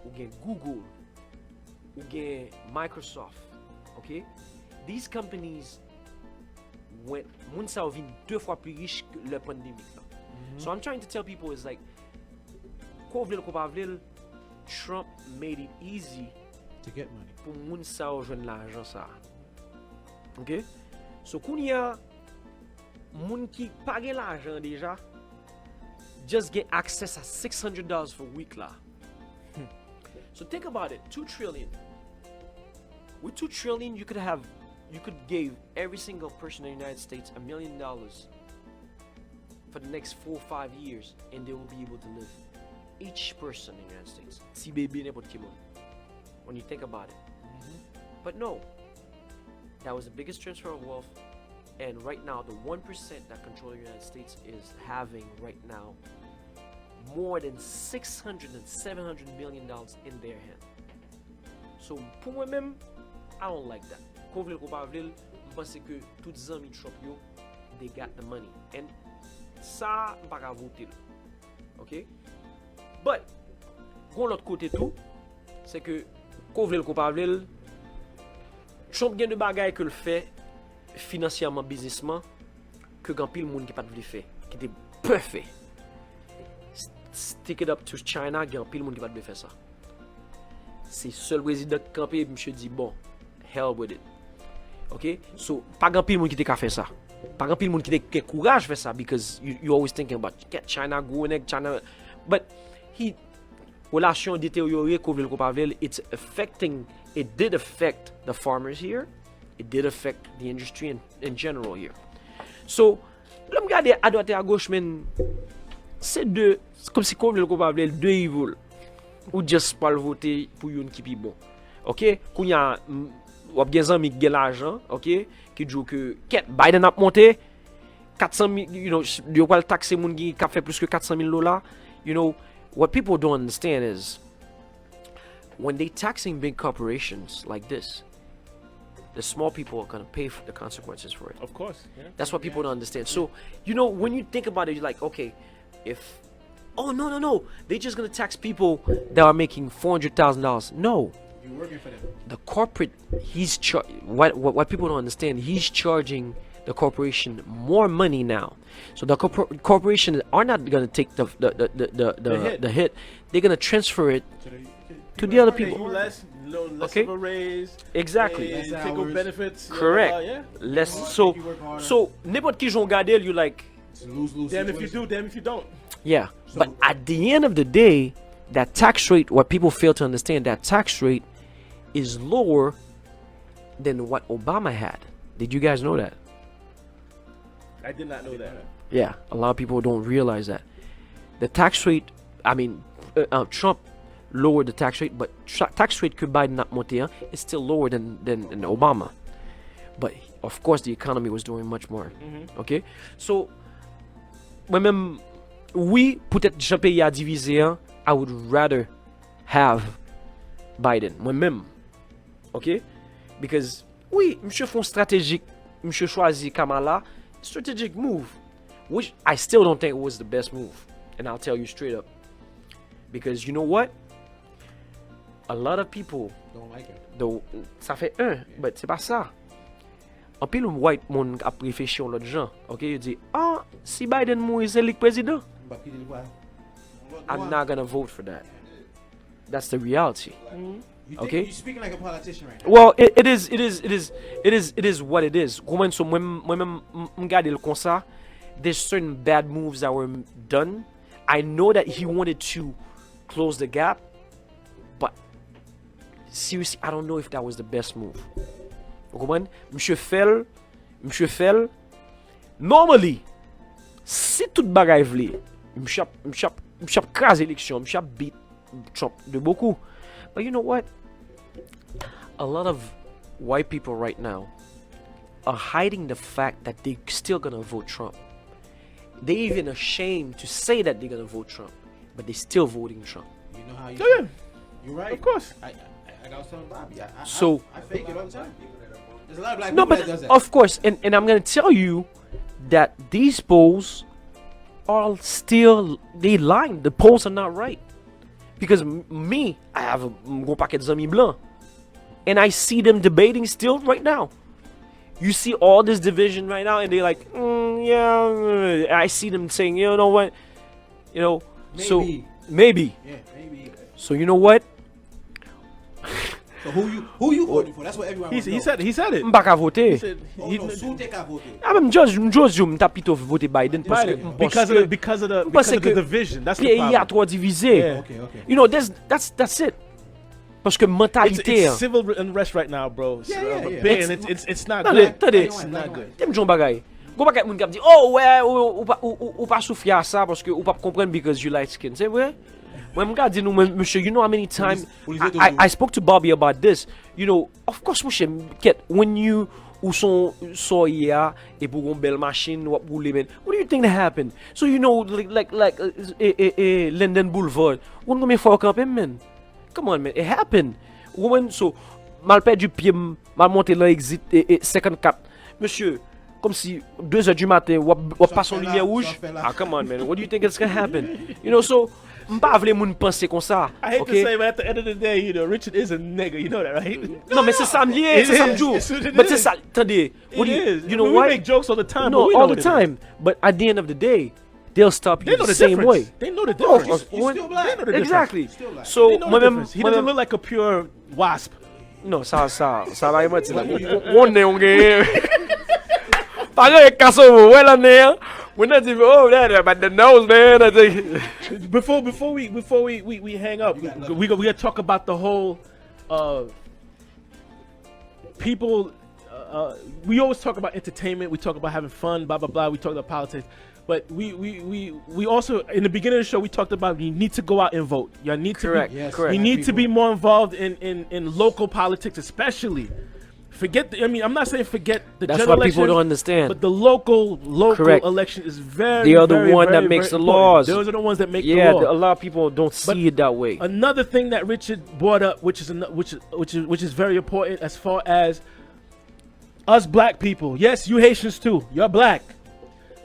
ou get Google, ou get Microsoft. Okay, these companies went moun sa vin 2 fois plus riche que le pandémie là. So I'm trying to tell people is like, ko vle ko pa vle, Trump made it easy To get money. pour moun sa joindre l'argent ça. Okay? So kounya moun ki pa gen l'argent déjà just get access at $600 for week là. So think about it, 2 trillion. With 2 trillion you could give every single person in the United States $1 million for the next 4 or 5 years and they will be able to live. Each person in the United States. Si baby n'importe qui monde. When you think about it. But no, that was the biggest transfer of wealth, and right now the 1% that control the United States is having right now more than $600 and $700 million in their hand. So pour moi-même, I don't like that. Ko vle ko pa vle, m'pense que tout zami Trump yo, they got the money, and ça m'pa ka voter. Okay? But gon l'autre côté tout, c'est que ko vle ko pa vle, Trump gen de bagay que le fait financièrement, businessman, que gan pile moun ki pat vle fait, qui était parfait. Stick it up to China, gen pile moun ki pat vle fait ça. C'est seul président qui campé, monsieur dit bon, hell with it. OK? So pas gan pile moun ki te ka fait ça. Par exemple, il y a des gens qui ont courage faire ça because you always thinking about get China going, China, but relation détériorée it's affecting. It did affect the farmers here. It did affect the industry in general here. So, l'homme regarde à droite et à gauche, men, c'est comme si comme le coupable deux evil ou just pas le voter pour une qui est bon. OK? Quand il y a ou bien des amis qui ont l'argent, OK? Qui disent que Biden a monté 400 000, you know, il va taxer moun qui a fait plus que $400,000. You know, what people don't understand is when they taxing big corporations like this, the small people are going to pay for the consequences for it. Of course. Yeah. That's what people don't understand. So, you know, when you think about it, you're like, okay, no, they're just going to tax people that are making $400,000. No. You're working for them. The corporate, what people don't understand, he's charging the corporation more money now. So the corporation are not going to take the hit. They're going to transfer it to the other people. Less Okay. of a raise. Exactly. Take up benefits. Correct. Yeah. Less. So n'importe qui j'en garde, you like. It's a lose-lose Damn if you situation. do, damn if you don't. Yeah. But at the end of the day, that tax rate, what people fail to understand, that tax rate is lower than what Obama had. Did you guys know that? I did not know that. Yeah, a lot of people don't realize that. The tax rate, I mean, Trump lowered the tax rate, but tax rate que Biden not monté is still lower than Obama. But of course, the economy was doing much more. Okay, so moi-même, oui, peut-être j'ai pays à diviser. I would rather have Biden. Moi-même, okay, because oui, monsieur font stratégique, monsieur choisi Kamala, strategic move, which I still don't think was the best move, and I'll tell you straight up. Because you know what? A lot of people Don't like it. ça fait but c'est pas ça. En pile white monde a réfléchi l'autre gens, OK, il dit si Biden mourit c'est le président. But people, well, I'm not going to vote for that. That's the reality. You think Okay. you're speaking like a politician right now. Well, it is what it is. Comment so moi-même regarder le comme ça, there's certain bad moves that were done. I know that he wanted to close the gap, but seriously, I don't know if that was the best move. Vous comprenez? Monsieur Fell, normally, si tout bagay vle, monsieur crase l'élection, monsieur beat Trump de beaucoup. But you know what? A lot of white people right now are hiding the fact that they still gonna vote Trump. They even ashamed to say that they're gonna vote Trump, but they still voting Trump. You know how you. Oh, yeah. You're right. Of course. I was telling Bobby. So- I fake it all the time. There's a lot of black No, people but that does that. of course, and I'm gonna tell you that these polls are still they lying. The polls are not right because me, I have a gros paquet d'amis blancs, and I see them debating still right now. You see all this division right now, and they're like, yeah. I see them saying, you know what, so maybe. Yeah, maybe. So you know what? So who you voting for? That's what everyone wants to He know. said it. M'pa ka voter. He said Oh, no, soon take our vote. Ah, même George m'ta plutôt voter Biden parce que Biden, because of the division. That's the pays a problem. trop divisé. Yeah. Okay. You know, that's it. Parce que mentalité. It's civil unrest right now, bro. Yeah. Big, and it's not Attendez, good. attendez. It's not good. T'aimes John bagay. Go bagay moun kap di, oh ouais, ou pas souffrir à ça parce que ou pas comprendre because you light skin. C'est vrai? When I did monsieur, you know how many times I spoke to Bobby about this. You know, of course, monsieur, when you ou son soya et pour une belle machine what do you think that happened? So you know, like Linden Boulevard. One me for camper, man. Come on, man, it happened. Woman, so mal perdu pied, mal monté dans exit 54. Monsieur, comme si 2h du matin, ou passe en lumière rouge. Ah, come on, man. What do you think is gonna happen? You know, so m'pas vle moun penser comme ça. I hate okay? to say, but at the end of the day, Richard is a nigga. You know that, right? Non, mais c'est ça lié, c'est ça m'joue. But c'est ça, attendez. It is. You know we what? make jokes all the time. No, but we all know the what it is. time. But at the end of the day, they'll stop They you know the the same difference. way. They know the Oh, difference. You still black. They know the difference. Exactly. Still like- So, They know the difference. He doesn't look like a pure wasp. non, ça va y mettre là. On est on gagne. Pareil, Casso, well on there. We're not even over there, but the nose, man. I think. Before we hang up, we gotta talk about the whole people. We always talk about entertainment. We talk about having fun, blah blah blah. We talk about politics, but we also in the beginning of the show we talked about you need to go out and vote. You need to Correct. be, Yes, correct. we need to be more involved in local politics, especially. Forget the, I mean, I'm not saying forget the That's general what people election, don't understand. but the local Correct. election is very. They are the very, one very, that makes very the important. laws. Those are the ones that make Yeah, the law. a lot of people don't see it that way. Another thing that Richard brought up, which is very important, as far as us black people. Yes, you Haitians too. You're black.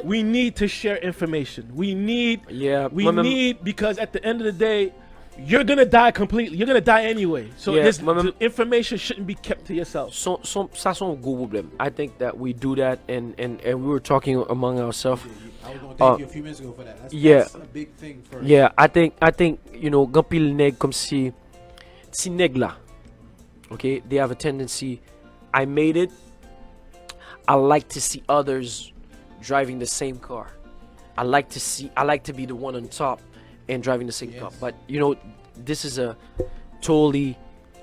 We need to share information. We need. Yeah, We need, because at the end of the day, you're gonna die completely. You're gonna die anyway. So Yeah, the information shouldn't be kept to yourself. Ça c'est un gros problème. I think that we do that, and we were talking among ourselves. I was gonna thank you a few minutes ago for that. That's a big thing for. Yeah, I think you know, gampil neg comme si neg là. Okay, they have a tendency. I made it. I like to see others driving the same car. I like to be the one on top and driving the same car. But you know, this is a totally,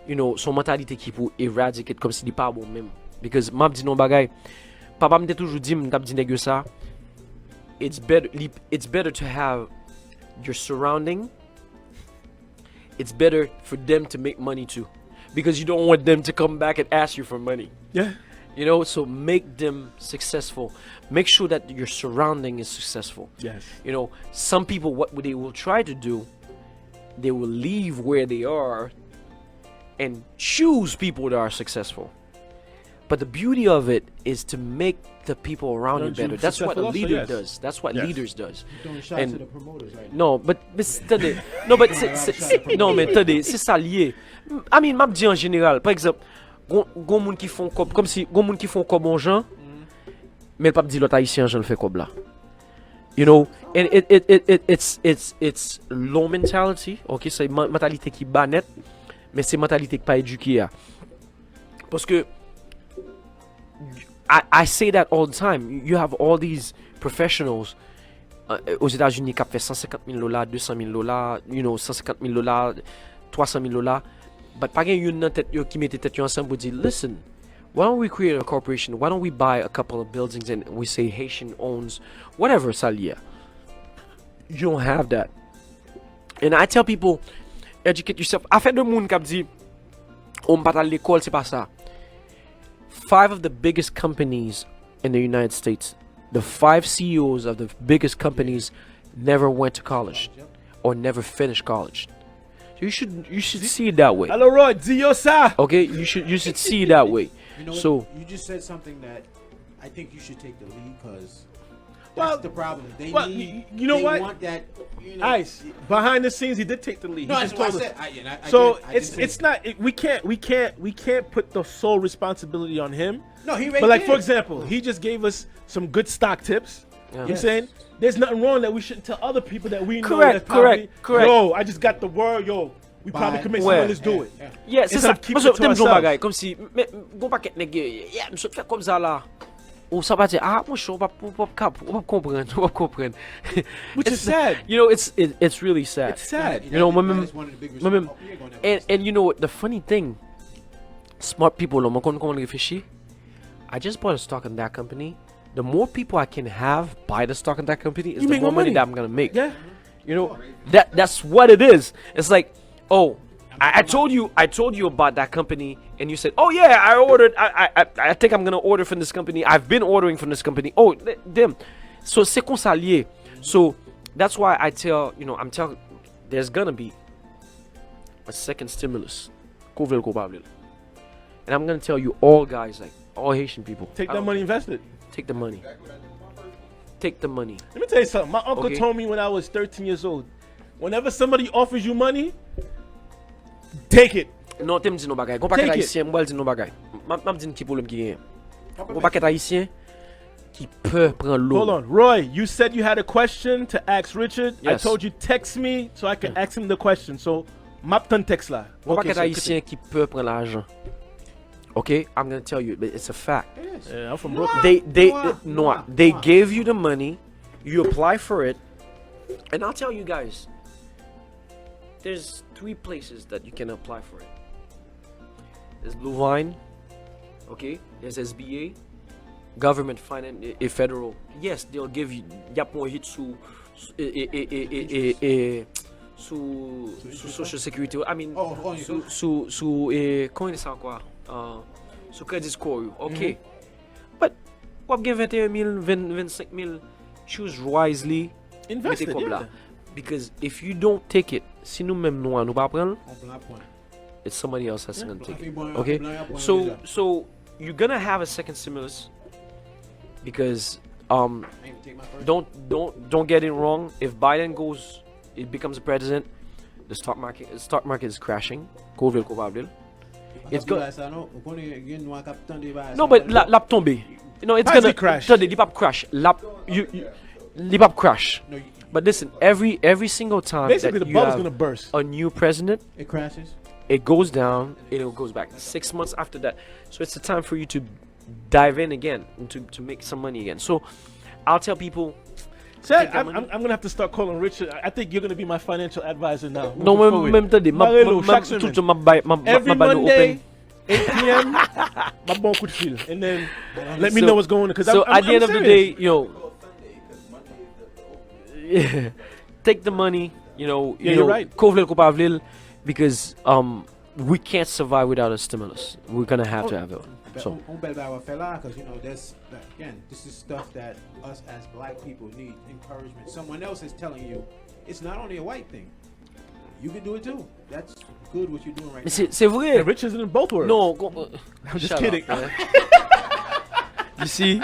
you know, son mentalité qui pour eradicate comme si li pas bon même. Because m'a dit non bagay. Papa m'te toujours dit m't'a dit nèg yo ça. It's better to have your surrounding. It's better for them to make money too, because you don't want them to come back and ask you for money. Yeah. You know, so make them successful. Make sure that your surrounding is successful. Yes. You know, some people, what they will try to do, they will leave where they are and choose people that are successful. But the beauty of it is to make the people around you Don't you better. That's what a successful also? leader Yes. does. That's what Yes. leaders does. You're doing shots And- to the promoters right now. No, but attendez. No, but non, mais attendez, c'est ça lié. I mean, m'a dit en général, par exemple, gon moun qui font comme si gon moun qui font comme bon gens, mais le pas dit l'autre haïtien je le fais comme là. You know, and it's low mentality. OK, c'est mentalité qui bas net, mais c'est mentalité qui pas éduquée à. Parce que I say that all the time. You have all these professionals aux États-Unis qui fait $150,000, $200,000, you know, $150,000, $300,000. But pas gen yon nan tête yo qui mette tête yo ensemble pour dire, listen, why don't we create a corporation? Why don't we buy a couple of buildings and we say Haitian owns whatever ça lié. You don't have that. And I tell people, educate yourself. A fait de moun k'ap di, on pas à l'école, c'est pas ça. 5 of the biggest companies in the United States, the 5 CEOs of the biggest companies never went to college or never finished college. You should see it that way. Hello, Roy. Diosa. Okay, you should see it that way. You know what? So You just said something that I think you should take the lead, because that's Well, the problem. They well, need. you know they what? Want that? You know, Ice. Behind the scenes, he did take the lead. No, He that's just what I told us. said. I So did- I it's did say- it's not we can't put the sole responsibility on him. No, he. But like for example, he just gave us some good stock tips. You know what I'm Yes. saying? There's nothing wrong that we shouldn't tell other people that we know. Correct, that's probably, correct. Yo, I just got the word. Yo, we probably By- could make Where? some. Let's do it. yeah, c'est Instead ça. of keeping Parce it que to t'aimes jon ourselves. bagay comme si gon paquet nèg yeah, m'sou fait comme ça là. Ou ça pas dire ah moi je pas comprendre. Which is sad. You know, it's really sad. It's sad. You know, that moi-même- is one of the big moi-même- reasons- Oh, you're gonna never And you know what, the funny thing, smart people, là, moi, comment réfléchir, I just bought a stock in that company. The more people I can have buy the stock in that company, is You the make more more money money. that I'm gonna make. Yeah. You know, that's what it is. It's like, oh, I told you about that company, and you said, oh yeah, I ordered. I think I'm gonna order from this company. I've been ordering from this company. Oh, them. So c'est comme ça lié. So that's why I tell I'm telling. There's gonna be a second stimulus. And I'm gonna tell you all guys, like all Haitian people, Take I that don't- money, invest it. Take the money. Take the money. Let me tell you something. My uncle Okay. told me when I was 13 years old. Whenever somebody offers you money, take it. Non, tem di nou bagay. Gon paket Take it. haisyen, mbal di nou bagay. Mam di ki problem ki gen. Gon paket haisyen ki pe pran l'eau. Hold on, Roy. You said you had a question to ask Richard. I Yes. told you text me so I can ask him the question. So, map ton text la. Gon paket so- haisyen ki pe pran l'ajan. Okay, I'm gonna tell you, but it's a fact. It is. Yeah, I'm from Brooklyn. They gave you the money, you apply for it, and I'll tell you guys, there's 3 places that you can apply for it. There's Blue Vine, okay, there's SBA, government finance, federal. Yes, they'll give you, yap mo hit sous social security. I mean, comment ça quoi? Sous crédit score, okay. But what give 21,000, 25,000, choose wisely. Invest it, yeah. Because if you don't take it, si nous même nous pas prendre, On prend la pointe. it's somebody else that's gonna take it. Bon, Okay, bon, bon, so déjà. so you're gonna have a second stimulus because I ain't take my first. don't get it wrong. If Biden becomes president, the stock market is crashing. COVID probably. It's Parce que go- là, ça, non, on connaît, il y a une noix qui a tendu, bah, No, ça but va- lap tombe. You know it's How's gonna it crash? Attendez, lip up crash. Lip up crash. No, But listen, every single time Basically, that the you bubble's have gonna burst. a new president, it crashes. it goes down and it goes back 6 months after that. So it's the time for you to dive in again and to make some money again. So I'll tell people, So Take that I'm money. gonna have to start calling Richard. I think you're gonna be my financial advisor now. no, moving forward. même tadi, Marelo, chaque semaine. Every ma Monday, 8 p.m. my bon coup de fil, and then let me So- know what's going on. Because So I'm at the end of the serious. day, you know, yeah, take the money, you know, Yeah, you're right. Kovlel ko pavlil, because we can't survive without a stimulus. We're gonna have to have it. So On bel bail fait là, because you know, that's again, this is stuff that us as black people need encouragement. Someone else is telling you, it's not only a white thing. You can do it too. That's good what you're doing right mais now. c'est vrai. Yeah, Richard's in both worlds. No, I'm just shut kidding. up, man. You see,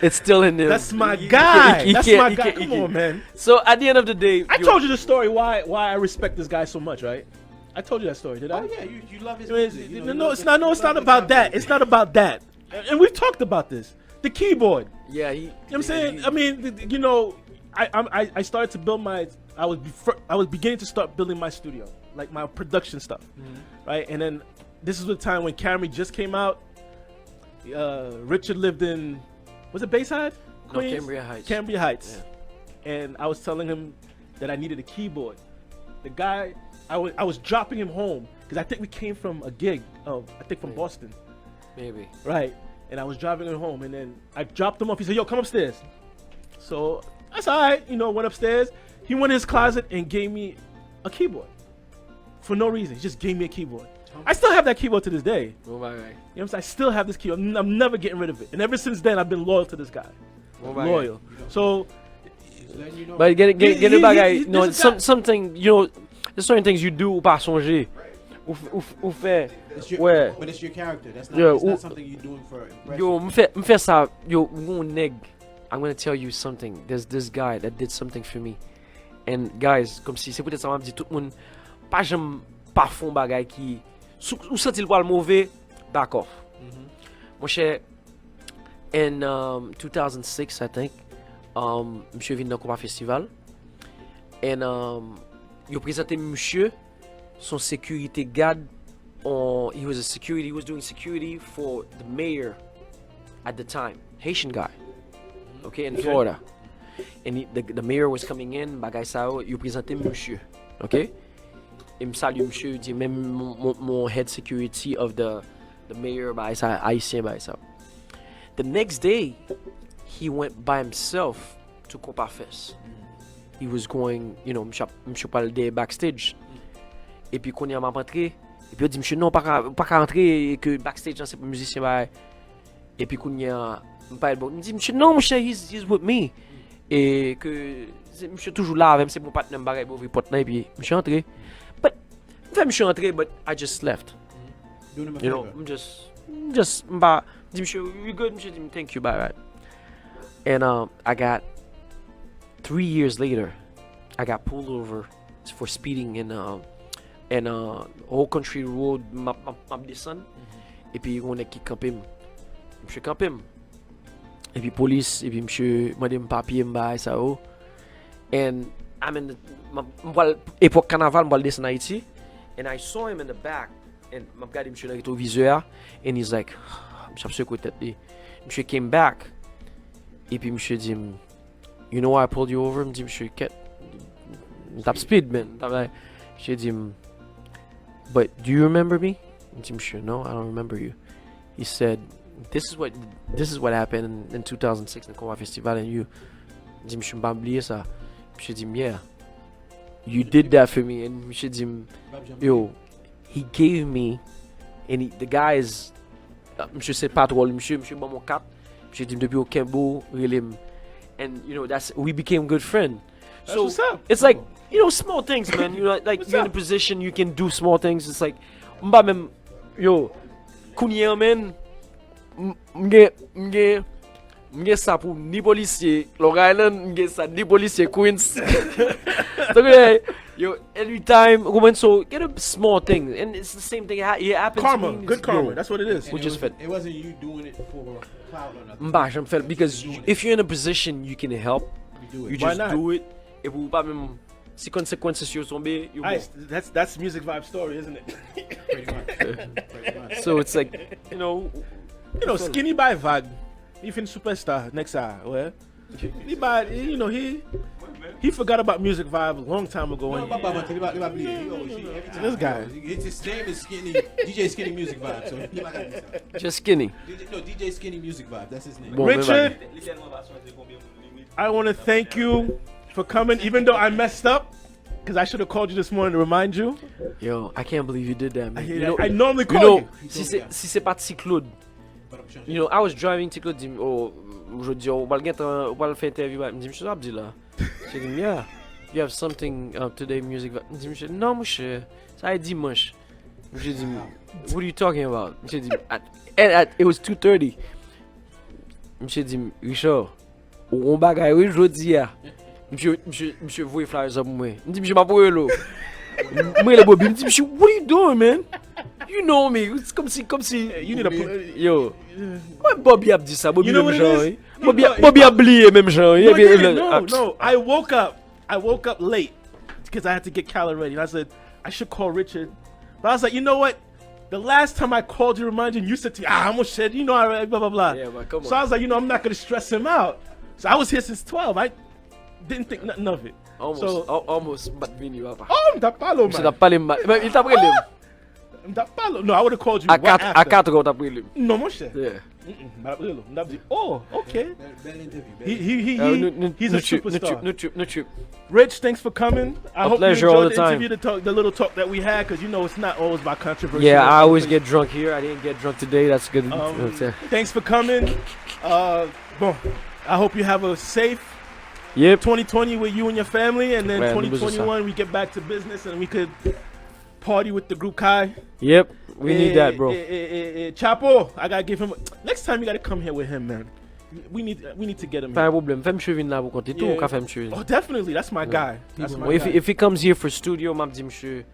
it's still in there. That's my guy. he That's can't- my he guy. can't- Come he on, man. So at the end of the day, I told you the story why I respect this guy so much, right? I told you that story, did I? Oh yeah, you love his I mean, music. You know, you no, love it's the- not. No, you it's love not the about that. concept. It's not about that. And we've talked about this. The keyboard. yeah, You know what I'm saying? I mean, you know, I started to build my. I was beginning to start building my studio, like my production stuff, right? And then this is the time when Camry just came out. Richard lived in, was it Bayside? No, Queens? Cambria Heights. Cambria Heights. And I was telling him that I needed a keyboard. The guy, I was dropping him home because I think we came from a gig from Boston. maybe. Right. And I was driving him home, and then I dropped him off. He said, "Yo, come upstairs." So that's all right. You know, went upstairs. He went in his closet and gave me a keyboard for no reason. He just gave me a keyboard. I still have that keyboard to this day. You Oh my guy. know what I'm saying? I still have this keyboard. I'm never getting rid of it. And ever since then, I've been loyal to this guy. Oh my Loyal. So Just letting you know. But get He- it back, guy. he- You know, this is guy- something. You know, there's certain things you do ou pas songer. Ou fait. It's your, Ouais. but it's your character. That's not, Yeah, it's not ou- something you're doing for impression. Yo, m'fait ça. Yo, mon neg. I'm gonna tell you something. There's this guy that did something for me. And guys, comme si c'est peut-être ça m'a dit tout le monde pas j'aime pas fond bagay qui ou senti le mauvais, d'accord. Mon cher, in 2006 I think, monsieur vient dans combat festival and yo présenté monsieur son sécurité guard he was doing security for the mayor at the time, Haitian guy, okay, in Florida. And the mayor was coming in, bagay sa yo présenté monsieur, okay? Il me salue monsieur, il dit même mon head security of the mayor bagay sa haïtien bagay sa. The next day, he went by himself to Compa Fest. He was going, you know, m'chou pal de backstage. Et puis quand il m'a rentré, et puis il dit monsieur non pas qu'à rentrer que backstage c'est pour musicien bail. Et puis quand il me dit monsieur non monsieur he's with me. Et que monsieur toujours là avec c'est mon partenaire bagay pour ouvrir porte et puis monsieur entré. But monsieur entré but I just left. Doing him a You know, favor. I'm just mba di monsieur you good monsieur di thank you bye right. And I got 3 years later I got pulled over for speeding in whole country road map descend et puis on est qui campé monsieur campé et puis police et puis monsieur m'a dit papier mba ça oh and I'm in the époque carnaval m'a descend Haïti and I saw him in the back and m'a regardé monsieur dans le rétroviseur, and he's like, monsieur a secoué tête li. Monsieur came back, et puis monsieur dit, you know why I pulled you over? Me dit monsieur, ket, tap speed man. Monsieur dit, but do you remember me? Me dit monsieur, no, I don't remember you. He said, this is what happened in 2006 in the Cora Festival, and you. Me dit monsieur, m'pas oublié ça. Monsieur dit, yeah, you did that for me, and monsieur dit, yo, he gave me, and the guy is, monsieur c'est pas trop, monsieur bon mon cap, monsieur dit depuis au Kembo, really, and you know we became good friends. That's what's up. It's like, you know, small things, man. You know, like you're in a position you can do small things. It's like, mba même, yo, kounye man, m'ge sa pour ni policier, Long Island, m'ge sa ni policier Queens. So yo, every time, so get a small thing, and it's the same thing. It happens. Karma, to me. good karma. That's what it is. We just felt. It wasn't you doing it for clout or nothing. Mba, j'aime faire because if you're in a position you can help, You do you it. Why just not? do it. Et pour pas même si conséquences sur tomber, you Ice, that's music vibe story, isn't it? Pretty much. Pretty much. So it's like, you know, Skinny by vibe. He fin superstar next hour. Well, he by, you know, he forgot about music vibe a long time ago. No, this guy. His name is Skinny, DJ Skinny Music Vibe. So he might have himself. just skinny. DJ Skinny Music Vibe. That's his name. Bon, Richard, I want to thank you for coming, even though I messed up, because I should have called you this morning to remind you. Yo, I can't believe you did that, man. I normally you call know, you. si c'est pas Claude, you know, I was driving Claude dit, oh, aujourd'hui, on va le faire interview. Il me dit, monsieur Abdi là. J'ai dit, yeah, you have something today, music. Il me dit, monsieur, non, monsieur, ça a dimanche. J'ai dit, what are you talking about? J'ai dit, it was 2:30. Monsieur dit, Richard, on bagaille aujourd'hui ya. Monsieur voyez flyers up moi. Il me dit, monsieur m'a pour l'eau. Moi le Bobby, il me dit, monsieur, what are you doing, man? You know me. It's comme si You need a yo. Ouais, Bobby a dit ça, Bobby You know même what it genre. is? Bobby a oublié même genre. No. I woke up late because I had to get Calla ready. And I said, I should call Richard. But I was like, you know what? The last time I called you, reminded you said to me, I'm gonna shit, you know, blah, blah, blah. Yeah, but come on. So I was like, you know, I'm not gonna stress him out. So I was here since 12. I didn't think nothing of it. Almost but Vini papa. Oh, m'tapalo, Monsieur man. t'a parlé mal. Il t'a pris M'tapalo. No, I would have called you à right 4 after. quand t'as pris. No, mon cher. Yeah. Oh, okay. Bad interview. He's a superstar. No trip. Rich, thanks for coming. I hope you pleasure all enjoyed the the time. interview, the little talk that we had, because you know it's not always about controversy. Yeah, I always get drunk here. I didn't get drunk today. That's good. Thanks for coming. Bon, I hope you have a safe Yep. 2020 with you and your family, and then Ouais, 2021 we get back to business and we could party with the group Kai. Yep. We need that, bro. Chapo, I gotta give him. Next time you gotta come here with him, man. We need to get him Pas here. un problème. Fais monsieur venir là pour compter. Tout Yeah. on peut faire monsieur. Oh, definitely. That's my guy. That's my Well, guy. if he comes here for studio, m'a dit monsieur.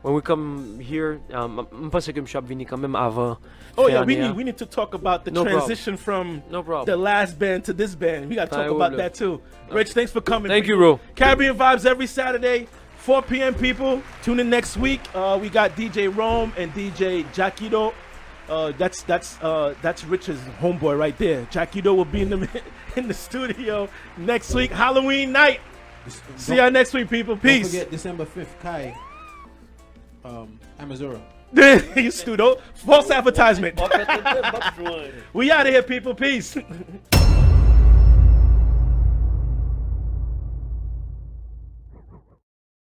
When we come here, je pense que monsieur a venir quand même avant. Oh yeah, Dernière. we need to talk about the No transition from No problem. the last band to this band. We gotta talk I about will. that too. Rich, thanks for coming. Thank you, bro. Caribbean Vibes every Saturday, 4 p.m. People, tune in next week. We got DJ Rome and DJ Jackido. That's Rich's homeboy right there. Jackido will be in the studio next week, Halloween night. See y'all next week, people. Don't Peace. forget December 5th, Kai. Amazura. You studio false advertisement. We out of here, people. Peace.